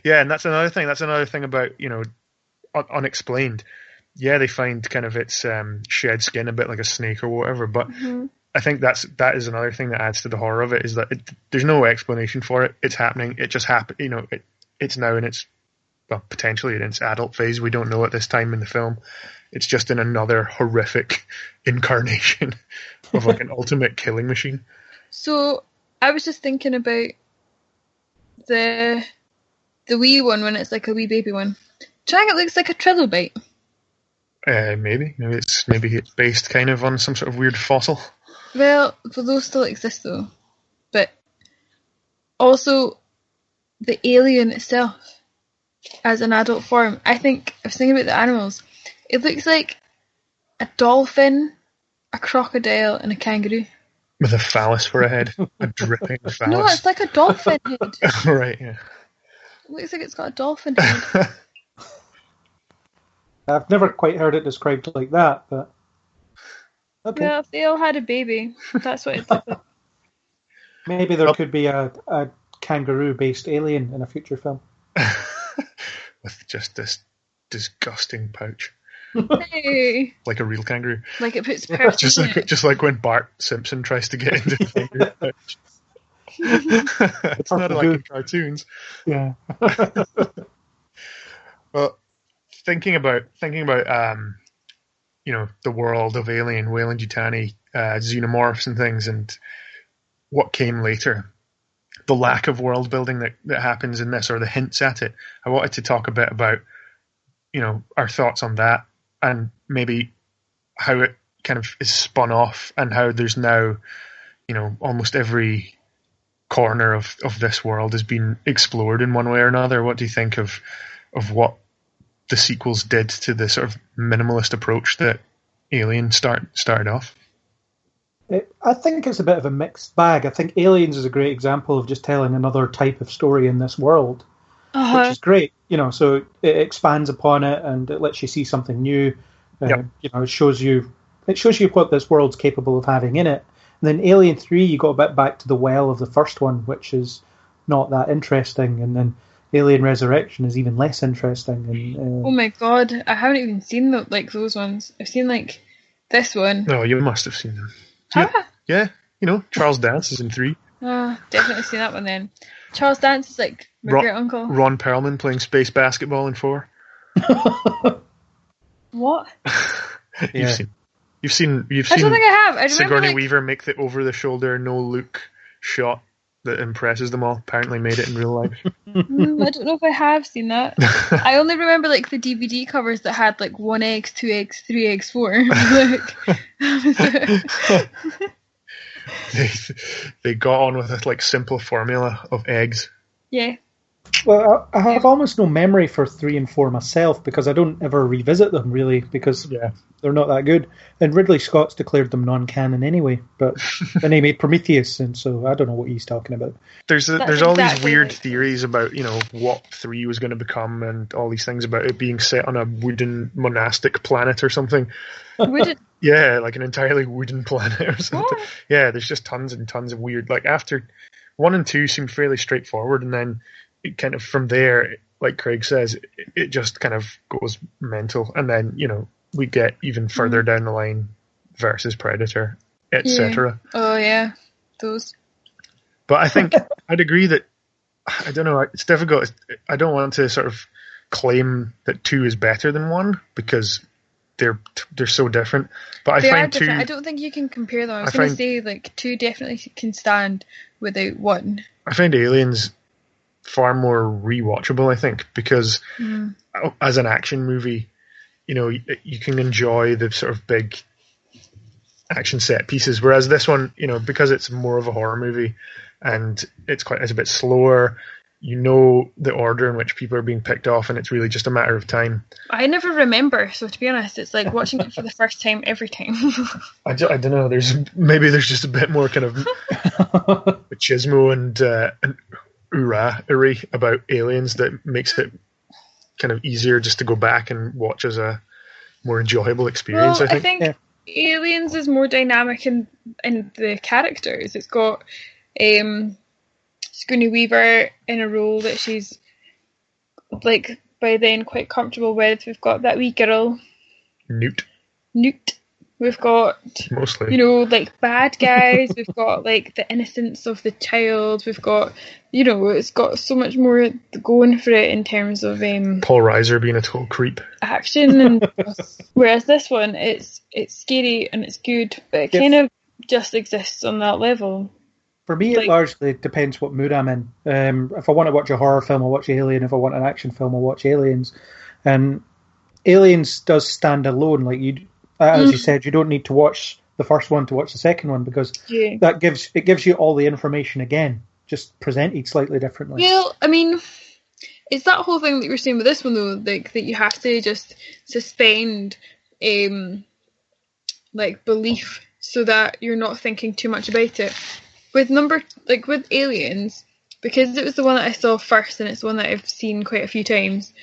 Yeah, and that's another thing. That's another thing about, unexplained. Yeah, they find kind of its shed skin a bit like a snake or whatever, but I think that is another thing that adds to the horror of it, is that there's no explanation for it. It's happening. It just happened. It's now in its, potentially in its adult phase. We don't know at this time in the film. It's just in another horrific incarnation of like an ultimate killing machine. So I was just thinking about the wee one when it's like a wee baby one. Do you think it looks like a trilobite? Maybe it's based kind of on some sort of weird fossil. Well, those still exist though. But also the alien itself as an adult form. I was thinking about the animals. It looks like a dolphin, a crocodile, and a kangaroo. With a phallus for a head. A dripping phallus. No, it's like a dolphin head. Right, yeah. It looks like it's got a dolphin head. I've never quite heard it described like that, but okay. Well, if they all had a baby, that's what it's like. Maybe there could be a kangaroo-based alien in a future film. With just this disgusting pouch. Hey. Like a real kangaroo. Like it puts person in it. Just like when Bart Simpson tries to get into the kangaroo pouch. It's not like in cartoons. Yeah. Well, thinking about the world of Alien, Weyland-Yutani, xenomorphs and things, and what came later, the lack of world building that happens in this, or the hints at it. I wanted to talk a bit about our thoughts on that, and maybe how it kind of is spun off, and how there's now almost every corner of this world has been explored in one way or another. What do you think of what the sequels did to the sort of minimalist approach that Alien started off? I think it's a bit of a mixed bag. I think Aliens is a great example of just telling another type of story in this world, which is great. So it expands upon it and it lets you see something new. Yep. It shows you what this world's capable of having in it. And then Alien 3, you got a bit back to the well of the first one, which is not that interesting. And then Alien Resurrection is even less interesting. And, oh my god, I haven't even seen those ones. I've seen this one. No, you must have seen them. Have I? Yeah, Charles Dance is in 3. Definitely seen that one then. Charles Dance is like my great uncle. Ron Perlman playing space basketball in 4. What? You've seen. I don't think I have. I remember Sigourney Weaver make the over-the-shoulder, no-look shot that impresses them all. Apparently made it in real life. I don't know if I have seen that. I only remember the DVD covers that had 1 egg, 2 eggs, 3 eggs, 4. They got on with a simple formula of eggs. Yeah. Well, I have almost no memory for 3 and 4 myself, because I don't ever revisit them really, because they're not that good. And Ridley Scott's declared them non-canon anyway, but then he made Prometheus, and so I don't know what he's talking about. There's all these weird theories about what 3 was going to become, and all these things about it being set on a wooden monastic planet or something. Wooden? Yeah, like an entirely wooden planet or something. Oh. Yeah, there's just tons and tons of weird. After 1 and 2 seem fairly straightforward, and then it kind of from there, like Craig says, it just kind of goes mental, and then we get even further down the line versus Predator, etc. Yeah. Oh yeah, those. But I think I'd agree that I don't know. It's difficult. I don't want to sort of claim that 2 is better than 1 because they're so different. But they I find are different. 2. I don't think you can compare them. I was going to say 2 definitely can stand without 1. I find Aliens far more rewatchable, I think, because as an action movie, you can enjoy the sort of big action set pieces, whereas this one, because it's more of a horror movie and it's a bit slower, the order in which people are being picked off, and it's really just a matter of time. I never remember, so to be honest, it's like watching it for the first time every time. I don't know, there's just a bit more kind of machismo and hoorah-ery about Aliens that makes it kind of easier just to go back and watch as a more enjoyable experience. Well, I think Aliens is more dynamic in the characters. It's got Sigourney Weaver in a role that she's by then quite comfortable with. We've got that wee girl, Newt. We've got mostly, bad guys. We've got the innocence of the child. We've got, it's got so much more going for it in terms of Paul Reiser being a total creep, action, and whereas this one, it's scary and it's good, but it kind of just exists on that level. For me, it largely depends what mood I'm in. If I want to watch a horror film, I'll watch Alien. If I want an action film, I'll watch Aliens. And Aliens does stand alone. As you said, you don't need to watch the first one to watch the second one, because that gives you all the information again, just presented slightly differently. Well, I mean, it's that whole thing that you're saying with this one though, that you have to just suspend belief so that you're not thinking too much about it. With with Aliens, because it was the one that I saw first and it's the one that I've seen quite a few times,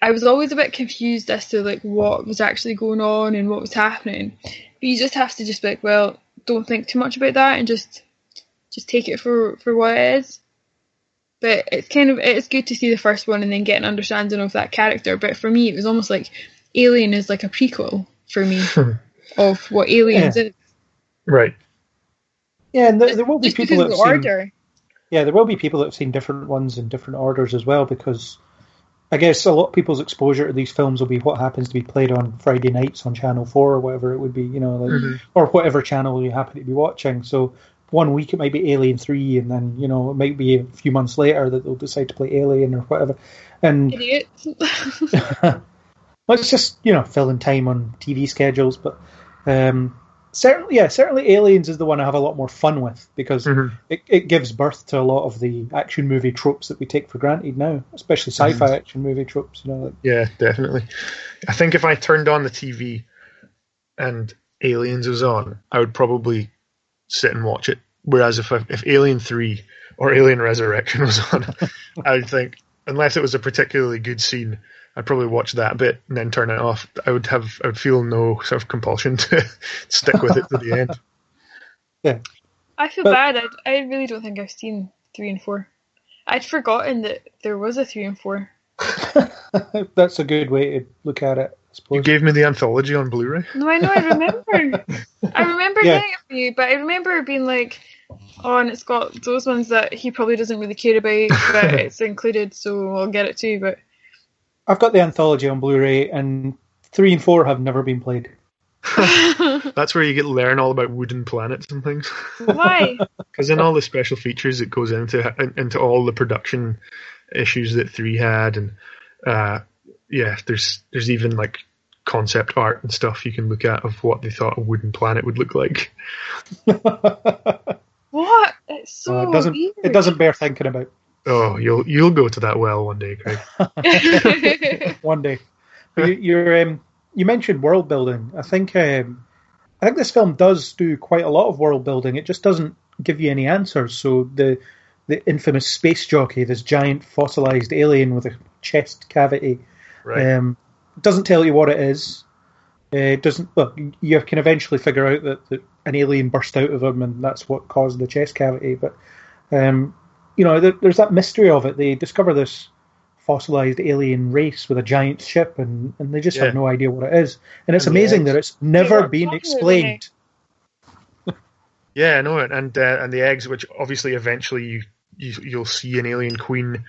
I was always a bit confused as to what was actually going on and what was happening. But you just have to just be well, don't think too much about that and just take it for what it is. But it's good to see the first one and then get an understanding of that character. But for me, it was almost like Alien is like a prequel for me of what Aliens is. Right. Yeah, and there will be people that have order. there will be people that have seen different ones in different orders as well, because I guess a lot of people's exposure to these films will be what happens to be played on Friday nights on Channel 4 or whatever it would be, or whatever channel you happen to be watching. So one week it might be Alien 3, and then, it might be a few months later that they'll decide to play Alien or whatever. And Idiot. well, it's just, filling time on TV schedules. But certainly Aliens is the one I have a lot more fun with, because it gives birth to a lot of the action movie tropes that we take for granted now, especially sci-fi action movie tropes. Yeah, definitely. I think if I turned on the TV and Aliens was on, I would probably sit and watch it. Whereas if Alien 3 or Alien Resurrection was on, I would think, unless it was a particularly good scene, I'd probably watch that bit and then turn it off. I would feel no sort of compulsion to stick with it to the end. Yeah. I feel bad. I really don't think I've seen 3 and 4. I'd forgotten that there was a 3 and 4. That's a good way to look at it, I suppose. You gave me the anthology on Blu-ray? No, I know, I remember. I remember getting it for you, but I remember being like, oh, and it's got those ones that he probably doesn't really care about, but it's included, so I'll get it too. But I've got the anthology on Blu-ray, and 3 and 4 have never been played. That's where you get to learn all about wooden planets and things. Why? Because in all the special features it goes into all the production issues that 3 had, and there's even like concept art and stuff you can look at of what they thought a wooden planet would look like. What? It's so weird. It doesn't bear thinking about. Oh, you'll go to that well one day, Craig. One day. But you mentioned world building. I think this film does do quite a lot of world building. It just doesn't give you any answers. So the infamous space jockey, this giant fossilized alien with a chest cavity, doesn't tell you what it is. It doesn't. Well, you can eventually figure out that an alien burst out of him, and that's what caused the chest cavity. But there's that mystery of it. They discover this fossilized alien race with a giant ship, and they just have no idea what it is. And it's amazing that it's never been explained. Yeah, I know it. And the eggs, which obviously eventually you'll see an alien queen.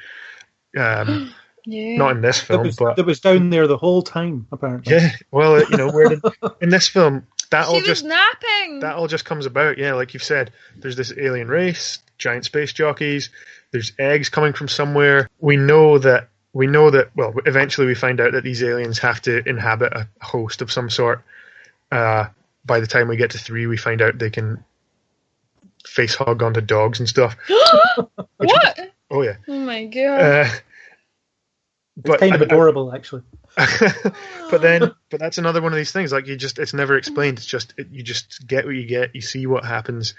Not in this film, but that was down there the whole time, apparently. Yeah, well, in this film, that all just comes about. Yeah, like you've said, there's this alien race, giant space jockeys. There's eggs coming from somewhere. We know that. Well, eventually we find out that these aliens have to inhabit a host of some sort. By the time we get to 3, we find out they can face hug onto dogs and stuff. What? Oh yeah. Oh my god. It's kind of adorable, actually. but that's another one of these things. Like it's never explained. It's just you just get what you get. You see what happens,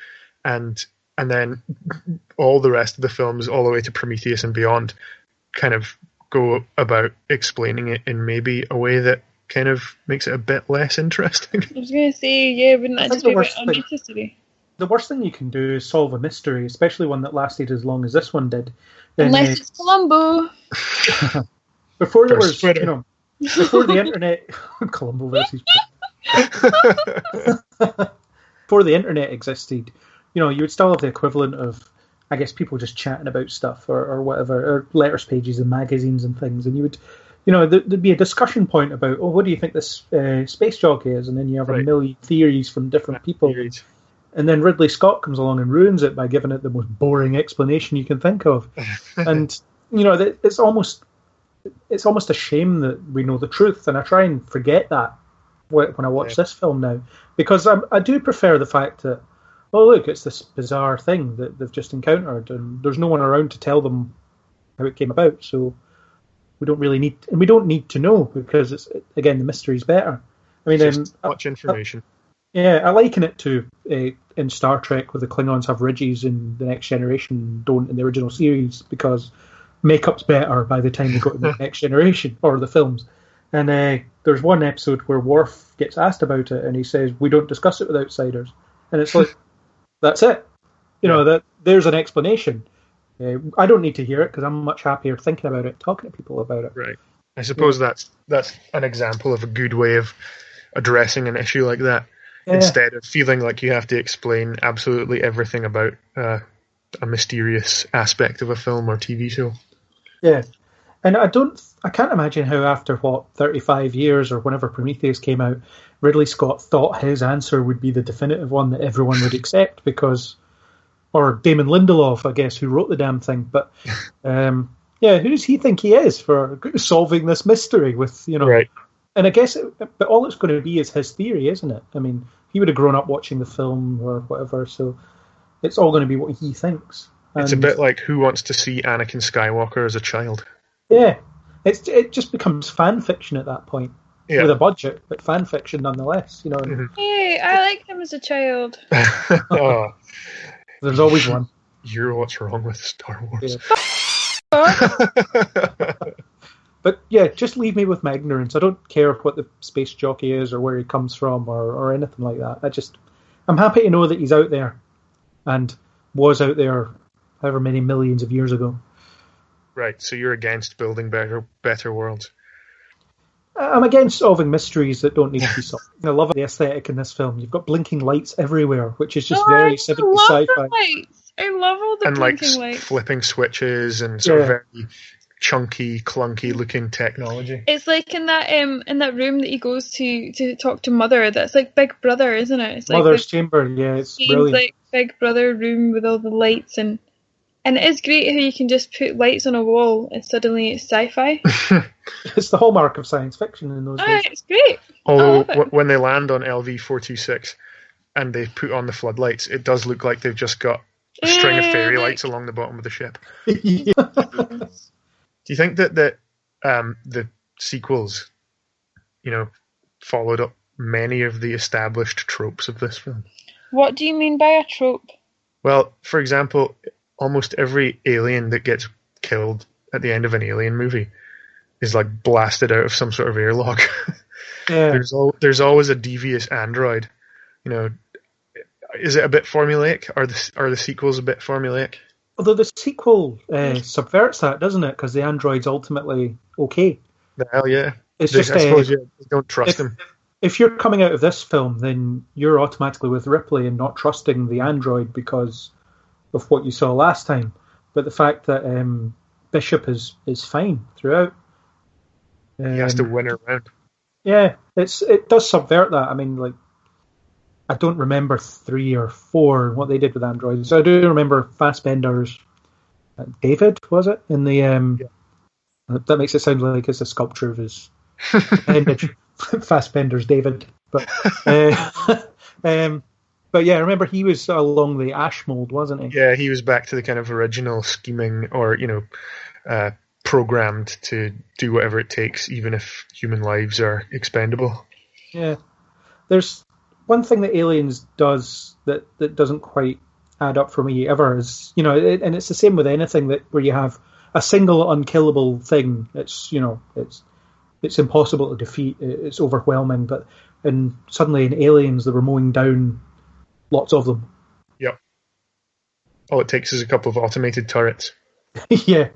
and then all the rest of the films, all the way to Prometheus and beyond, kind of go about explaining it in maybe a way that kind of makes it a bit less interesting. I was going to say, wouldn't that just be a bit unnecessary? The worst thing you can do is solve a mystery, especially one that lasted as long as this one did. Unless it's Columbo. Before there was, before the internet, Columbo versus before the internet existed, you would still have the equivalent of, I guess, people just chatting about stuff or whatever, or letters pages in magazines and things, and you would, there'd be a discussion point about, what do you think this space jockey is, and then you have a million theories from different people. And then Ridley Scott comes along and ruins it by giving it the most boring explanation you can think of. And it's almost a shame that we know the truth, and I try and forget that when I watch this film now, because I do prefer the fact that, look, it's this bizarre thing that they've just encountered, and there's no one around to tell them how it came about, so we don't need to know, because it's, again, the mystery's better. I mean, just much information. I liken it to in Star Trek, where the Klingons have ridges in The Next Generation, don't in the original series, because makeup's better by the time they go to The Next Generation, or the films. And there's one episode where Worf gets asked about it, and he says, "We don't discuss it with outsiders." And it's like, that's it. That there's an explanation. I don't need to hear it, because I'm much happier thinking about it, talking to people about it. Right. I suppose that's an example of a good way of addressing an issue like that. Instead of feeling like you have to explain absolutely everything about a mysterious aspect of a film or TV show. Yeah. And I can't imagine how after 35 years or whenever Prometheus came out, Ridley Scott thought his answer would be the definitive one that everyone would accept or Damon Lindelof, I guess, who wrote the damn thing. But who does he think he is for solving this mystery with, Right. And I guess, but all it's going to be is his theory, isn't it? I mean, he would have grown up watching the film or whatever, so it's all going to be what he thinks. It's a bit like who wants to see Anakin Skywalker as a child? Yeah, it just becomes fan fiction at that point, with a budget, but fan fiction nonetheless. Mm-hmm. Hey, I liked him as a child. Oh, There's always one. You're what's wrong with Star Wars. Yeah. But yeah, just leave me with my ignorance. I don't care what the space jockey is or where he comes from or anything like that. I'm happy to know that he's out there and was out there however many millions of years ago. Right, so you're against building better worlds. I'm against solving mysteries that don't need to be solved. I love the aesthetic in this film. You've got blinking lights everywhere, which is just very 70s sci-fi. I love all the blinking lights. Flipping switches and sort of very chunky, clunky looking technology. It's like in that room that he goes to talk to Mother. That's like Big Brother, isn't it? It's like Mother's chamber. Yeah, it's brilliant. Like Big Brother room with all the lights and it is great how you can just put lights on a wall and suddenly it's sci-fi. It's the hallmark of science fiction in those days. It's great. Although when they land on LV-426 and they put on the floodlights, it does look like they've just got a string of fairy lights along the bottom of the ship. Do you think that the sequels, followed up many of the established tropes of this film? What do you mean by a trope? Well, for example, almost every alien that gets killed at the end of an Alien movie is like blasted out of some sort of airlock. Yeah. There's always a devious android. Is it a bit formulaic? Are the sequels a bit formulaic? Although the sequel subverts that, doesn't it? Because the android's ultimately okay. The hell yeah. It's I just suppose you don't trust him. If you're coming out of this film, then you're automatically with Ripley and not trusting the android because of what you saw last time. But the fact that Bishop is fine throughout. He has to win her around. Yeah, it does subvert that. I mean, like, I don't remember 3 or 4 what they did with androids. I do remember Fassbender's David, was it? In the that makes it sound like it's a sculpture of his image. Fassbender's David, but yeah, I remember he was along the ash mold, wasn't he? Yeah, he was back to the kind of original scheming, or programmed to do whatever it takes, even if human lives are expendable. Yeah, there's one thing that Aliens does that doesn't quite add up for me ever is, and it's the same with anything where you have a single unkillable thing. It's it's impossible to defeat. It's overwhelming. And suddenly in Aliens, they were mowing down lots of them. Yep. All it takes is a couple of automated turrets. Yeah.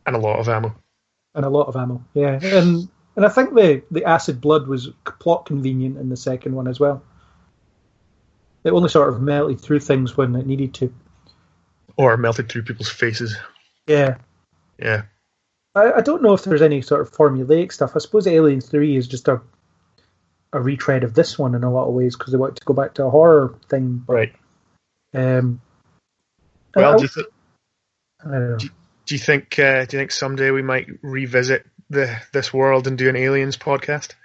And a lot of ammo. Yeah. And I think the acid blood was plot convenient in the second one as well. It only sort of melted through things when it needed to. Or melted through people's faces. Yeah. Yeah. I don't know if there's any sort of formulaic stuff. I suppose Alien 3 is just a retread of this one in a lot of ways because they want to go back to a horror thing. Right. Well, do you think? I don't know. Do you think someday we might revisit this world and do an Aliens podcast?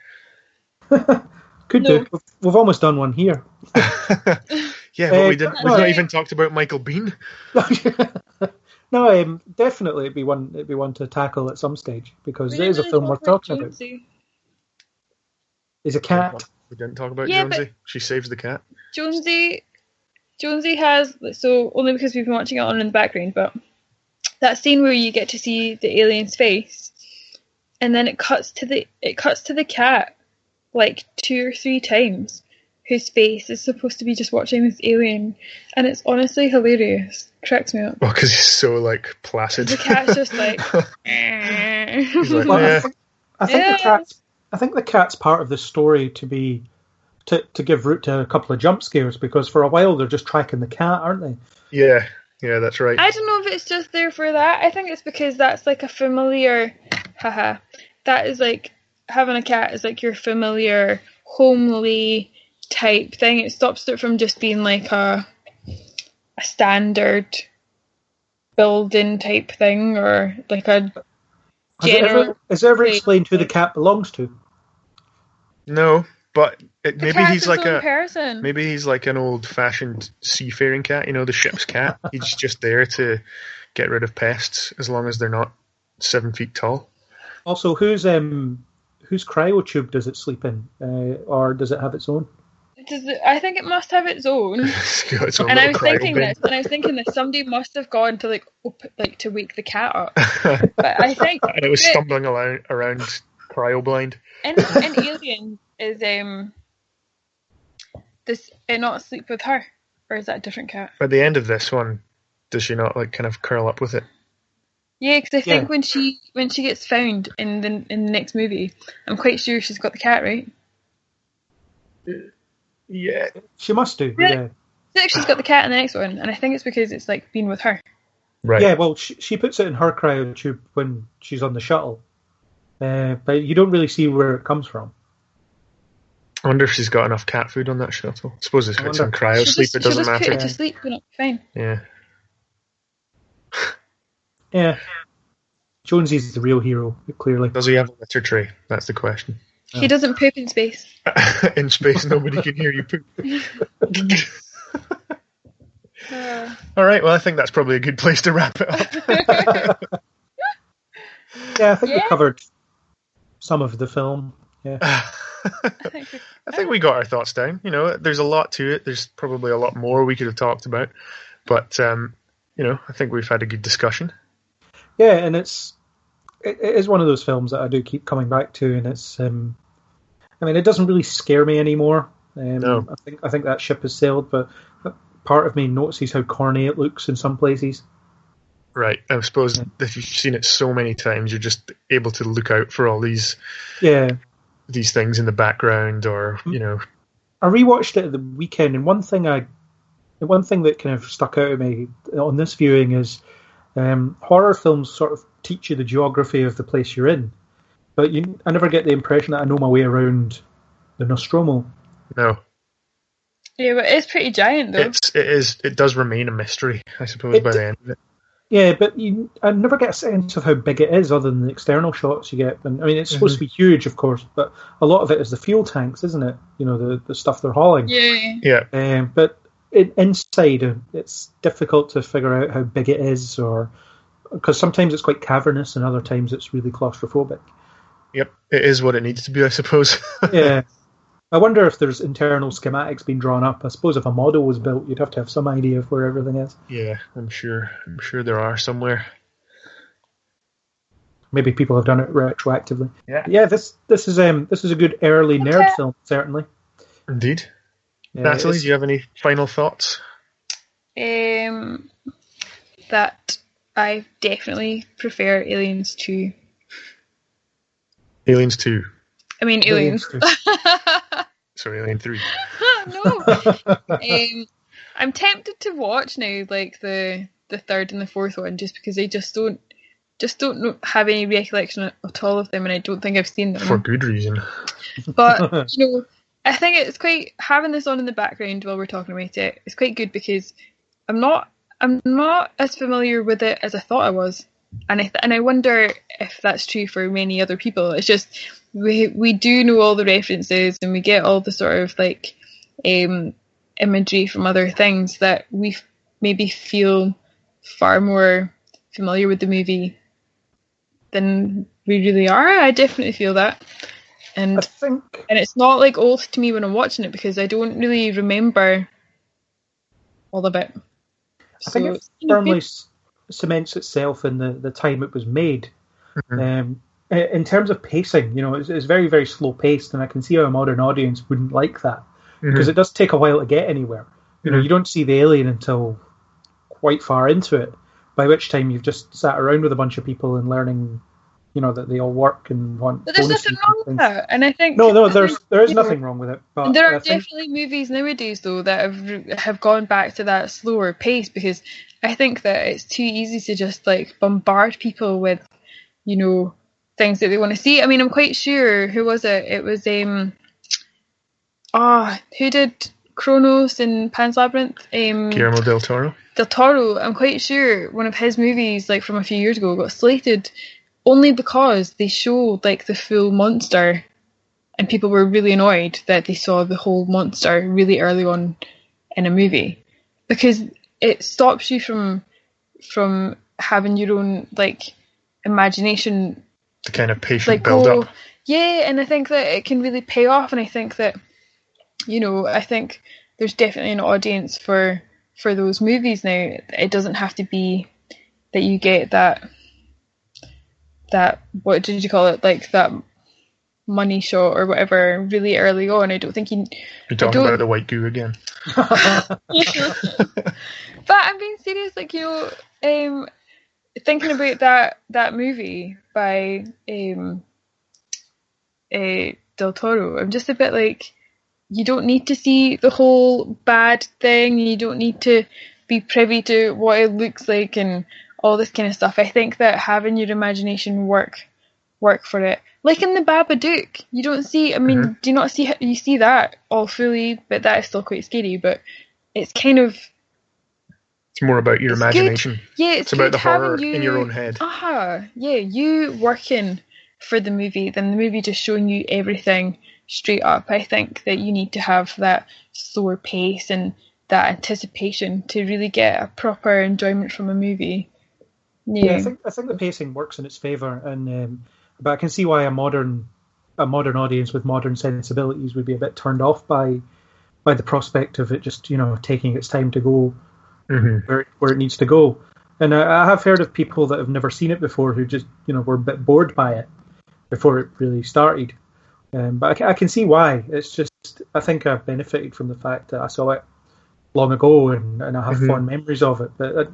Could do. We've almost done one here. Yeah, but we didn't. We've not even talked about Michael Biehn. No, definitely it'd be one to tackle at some stage because it is a film worth talking about. He's a cat. We didn't talk about Jonesy. She saves the cat. Jonesy has, so only because we've been watching it on in the background, but that scene where you get to see the alien's face, and then it cuts to the cat like 2 or 3 times, whose face is supposed to be just watching this alien, and it's honestly hilarious. Cracks me up. Well, because he's so like placid. The cat's just like. He's like, well, I think the cat's part of the story to give root to a couple of jump scares because for a while they're just tracking the cat, aren't they? Yeah, that's right. I don't know if it's just there for that. I think it's because that's like a familiar, that is like, having a cat is like your familiar, homely type thing. It stops it from just being like a standard building type thing, or like a general... Is it ever explained who the cat belongs to? No, but maybe he's like person. Maybe he's like an old-fashioned seafaring cat, the ship's cat. He's just there to get rid of pests as long as they're not 7 feet tall. Also, whose cryotube does it sleep in, or does it have its own? I think it must have its own. Its own and I was thinking this, somebody must have gone to to wake the cat up. But I think, and it was stumbling around cryo blind. In Alien, is does it not sleep with her, or is that a different cat? At the end of this one, does she not kind of curl up with it? Yeah, because I think when she gets found in the next movie, I'm quite sure she's got the cat, right? Yeah, she must do. Yeah, I think she's got the cat in the next one, and I think it's because it's been with her. Right. Yeah, well, she puts it in her cryotube when she's on the shuttle, but you don't really see where it comes from. I wonder if she's got enough cat food on that shuttle. I suppose if it's in cryo sleep, it doesn't matter. She'll just put it to sleep, and it'll be fine. Yeah. Yeah. Jonesy's the real hero, clearly. Does he have a litter tray? That's the question. He doesn't poop in space. In space, nobody can hear you poop. All right, well, I think that's probably a good place to wrap it up. Yeah, I think we covered some of the film. Yeah. I think we got our thoughts down. There's a lot to it. There's probably a lot more we could have talked about. But, I think we've had a good discussion. Yeah, and it is one of those films that I do keep coming back to, and it's... it doesn't really scare me anymore. No. I think that ship has sailed, but part of me notices how corny it looks in some places. Right. I suppose if you've seen it so many times, you're just able to look out for all these things in the background, or I rewatched it at the weekend, and one thing that kind of stuck out at me on this viewing is horror films sort of teach you the geography of the place you're in. But I never get the impression that I know my way around the Nostromo. No. Yeah, but it's pretty giant, though. It does remain a mystery, I suppose, by the end of it. Yeah, but I never get a sense of how big it is, other than the external shots you get. And it's supposed to be huge, of course, but a lot of it is the fuel tanks, isn't it? The stuff they're hauling. Yeah. But inside, it's difficult to figure out how big it is, because sometimes it's quite cavernous, and other times it's really claustrophobic. Yep, it is what it needs to be, I suppose. Yeah. I wonder if there's internal schematics being drawn up. I suppose if a model was built, you'd have to have some idea of where everything is. Yeah, I'm sure there are somewhere. Maybe people have done it retroactively. Yeah. This is a good early nerd film, certainly. Indeed. Natalie, do you have any final thoughts? That I definitely prefer Aliens 2. Aliens 2. I mean, Aliens. Sorry, Alien 3. No. I'm tempted to watch now, the third and the fourth one, just because I just don't have any recollection at all of them, and I don't think I've seen them. For good reason. But, I think it's quite, having this on in the background while we're talking about it, it's quite good, because I'm not as familiar with it as I thought I was. And I wonder if that's true for many other people. It's just we do know all the references, and we get all the sort of imagery from other things that we maybe feel far more familiar with the movie than we really are. I definitely feel that, and it's not old to me when I'm watching it, because I don't really remember all of it. I think it firmly cements itself in the time it was made. Mm-hmm. In terms of pacing, it's very, very slow paced, and I can see how a modern audience wouldn't like that, because it does take a while to get anywhere. You don't see the alien until quite far into it, by which time you've just sat around with a bunch of people and learning, that they all work and want. But there's nothing wrong with that, and I think there is nothing wrong with it. But there are definitely movies nowadays, though, that have gone back to that slower pace, because I think that it's too easy to just like bombard people with, you know, things that they want to see. I mean, I'm quite sure, who was it? It was who did Kronos and Pan's Labyrinth? Guillermo del Toro. Del Toro. I'm quite sure one of his movies, like from a few years ago, got slated only because they showed like the full monster, and people were really annoyed that they saw the whole monster really early on in a movie, because it stops you from having your own like imagination, the kind of patient like build up. Yeah, and I think that it can really pay off, and I think that, you know, I think there's definitely an audience for those movies now. It doesn't have to be that you get that what did you call it, like that money shot or whatever really early on. I don't think you're talking about the white goo again. But I'm being serious, like, you know, thinking about that movie by Del Toro, I'm just a bit like, you don't need to see the whole bad thing, you don't need to be privy to what it looks like and all this kind of stuff. I think that having your imagination work for it, like in the Babadook, you don't see, I mean, do you not see, you see that all fully, but that is still quite scary, but it's kind of, it's more about your imagination. Good. Yeah, it's about the horror in your own head. Yeah, you working for the movie than the movie just showing you everything straight up. I think that you need to have that slower pace and that anticipation to really get a proper enjoyment from a movie. Yeah, I think the pacing works in its favour, and but I can see why a modern audience with modern sensibilities would be a bit turned off by the prospect of it just, you know, taking its time to go where it needs to go. And I have heard of people that have never seen it before who just, you know, were a bit bored by it before it really started. But I can see why. It's just, I think I benefited from the fact that I saw it long ago and I have fond memories of it. But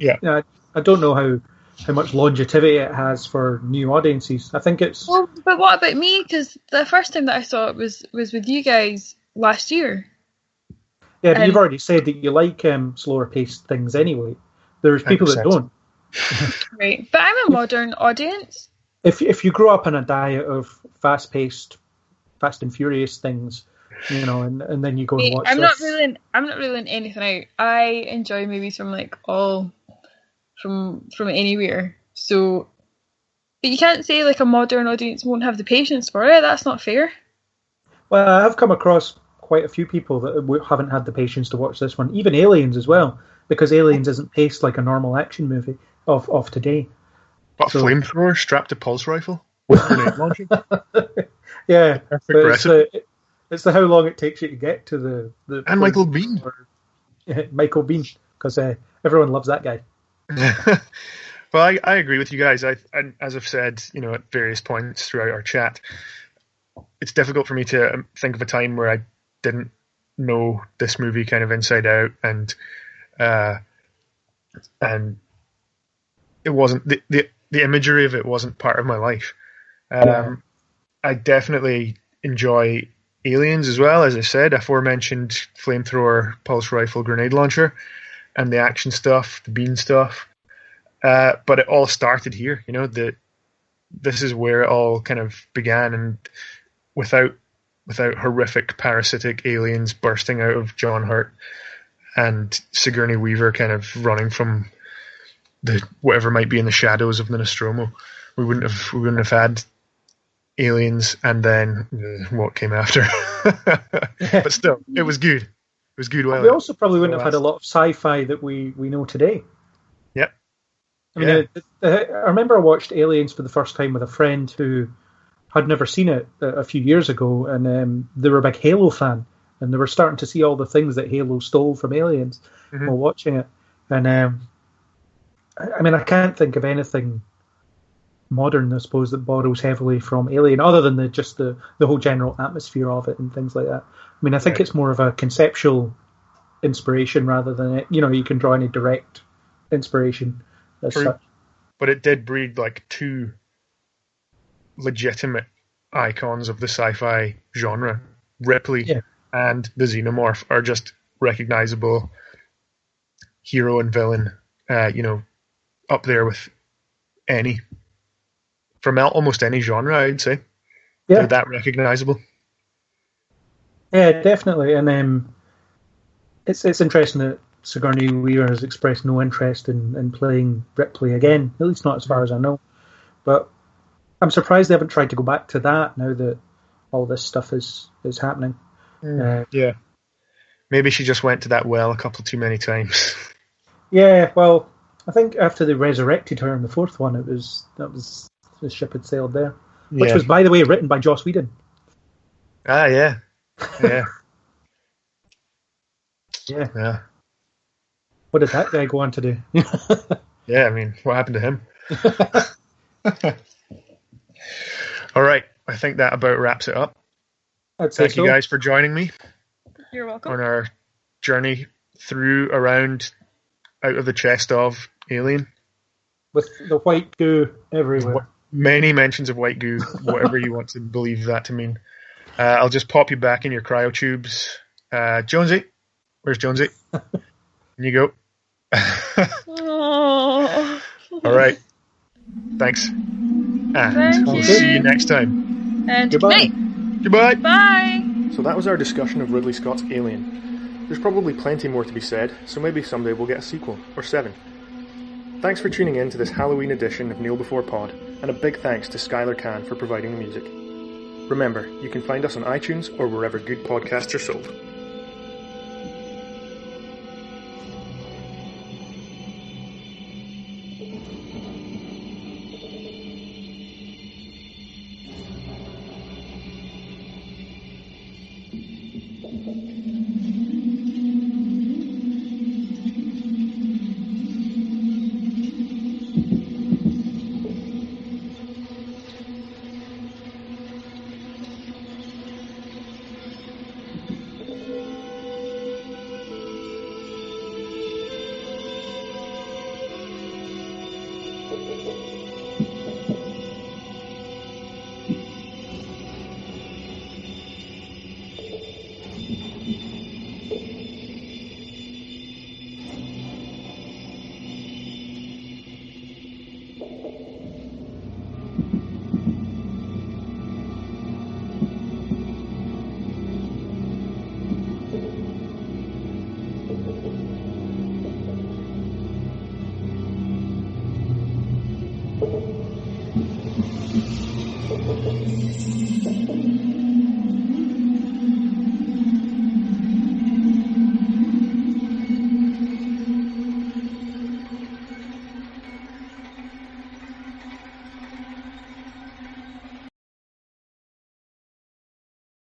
I don't know how much longevity it has for new audiences. I think it's... Well, but what about me? Because the first time that I saw it was with you guys last year. Yeah, but you've already said that you like slower paced things anyway. There's people that don't. Right, but I'm a modern audience. If you grow up in a diet of fast and furious things, you know, and then you go and watch I'm this. not ruling anything out. I enjoy movies from like from anywhere. So, but you can't say like a modern audience won't have the patience for it. That's not fair. Well, I have come across quite a few people that haven't had the patience to watch this one, even Aliens as well, because Aliens isn't paced like a normal action movie of today. What, a flamethrower strapped to pulse rifle with grenade launcher? Yeah, but it's the how long it takes you to get to the and Michael Biehn. Michael Biehn, because everyone loves that guy. Well, I agree with you guys. I as I've said, you know, at various points throughout our chat, it's difficult for me to think of a time where I didn't know this movie kind of inside out, and it wasn't the imagery of it wasn't part of my life. I definitely enjoy Aliens as well, as I said, aforementioned flamethrower, pulse rifle, grenade launcher, and the action stuff, the bean stuff. But it all started here, you know. This is where it all kind of began, and without horrific parasitic aliens bursting out of John Hurt and Sigourney Weaver kind of running from the whatever might be in the shadows of the Nostromo, we wouldn't have had Aliens and then what came after. But still, it was good. It was good. We also probably wouldn't have had a lot of sci-fi that we know today. Yep. I mean, I remember I watched Aliens for the first time with a friend who had never seen it a few years ago, and they were a big Halo fan, and they were starting to see all the things that Halo stole from Aliens while watching it. And I mean, I can't think of anything modern, I suppose, that borrows heavily from Alien, other than the whole general atmosphere of it and things like that. I mean, I think it's more of a conceptual inspiration rather than you can draw any direct inspiration as such. But it did breed like two legitimate icons of the sci-fi genre. Ripley and the Xenomorph are just recognizable hero and villain up there with any from almost any genre. I'd say they're that recognizable. Yeah, definitely, and it's interesting that Sigourney Weaver has expressed no interest in playing Ripley again, at least not as far as I know. But I'm surprised they haven't tried to go back to that now that all this stuff is happening. Yeah. Maybe she just went to that well a couple too many times. Yeah, well, I think after they resurrected her in the fourth one, the ship had sailed there. Which was, by the way, written by Joss Whedon. Ah, yeah. Yeah. Yeah. What did that guy go on to do? Yeah, I mean, what happened to him? All right, I think that about wraps it up. Thank you guys for joining me. You're welcome. On our journey around out of the chest of Alien. With the white goo everywhere. Many mentions of white goo, whatever you want to believe that to mean. I'll just pop you back in your cryotubes. Jonesy, where's Jonesy? In you go. Oh. All right. Thanks. And we'll see you next time. And goodbye. Goodbye. Bye. So that was our discussion of Ridley Scott's Alien. There's probably plenty more to be said, so maybe someday we'll get a sequel, or 7. Thanks for tuning in to this Halloween edition of Kneel Before Pod, and a big thanks to Skylar Khan for providing the music. Remember, you can find us on iTunes or wherever good podcasts are sold.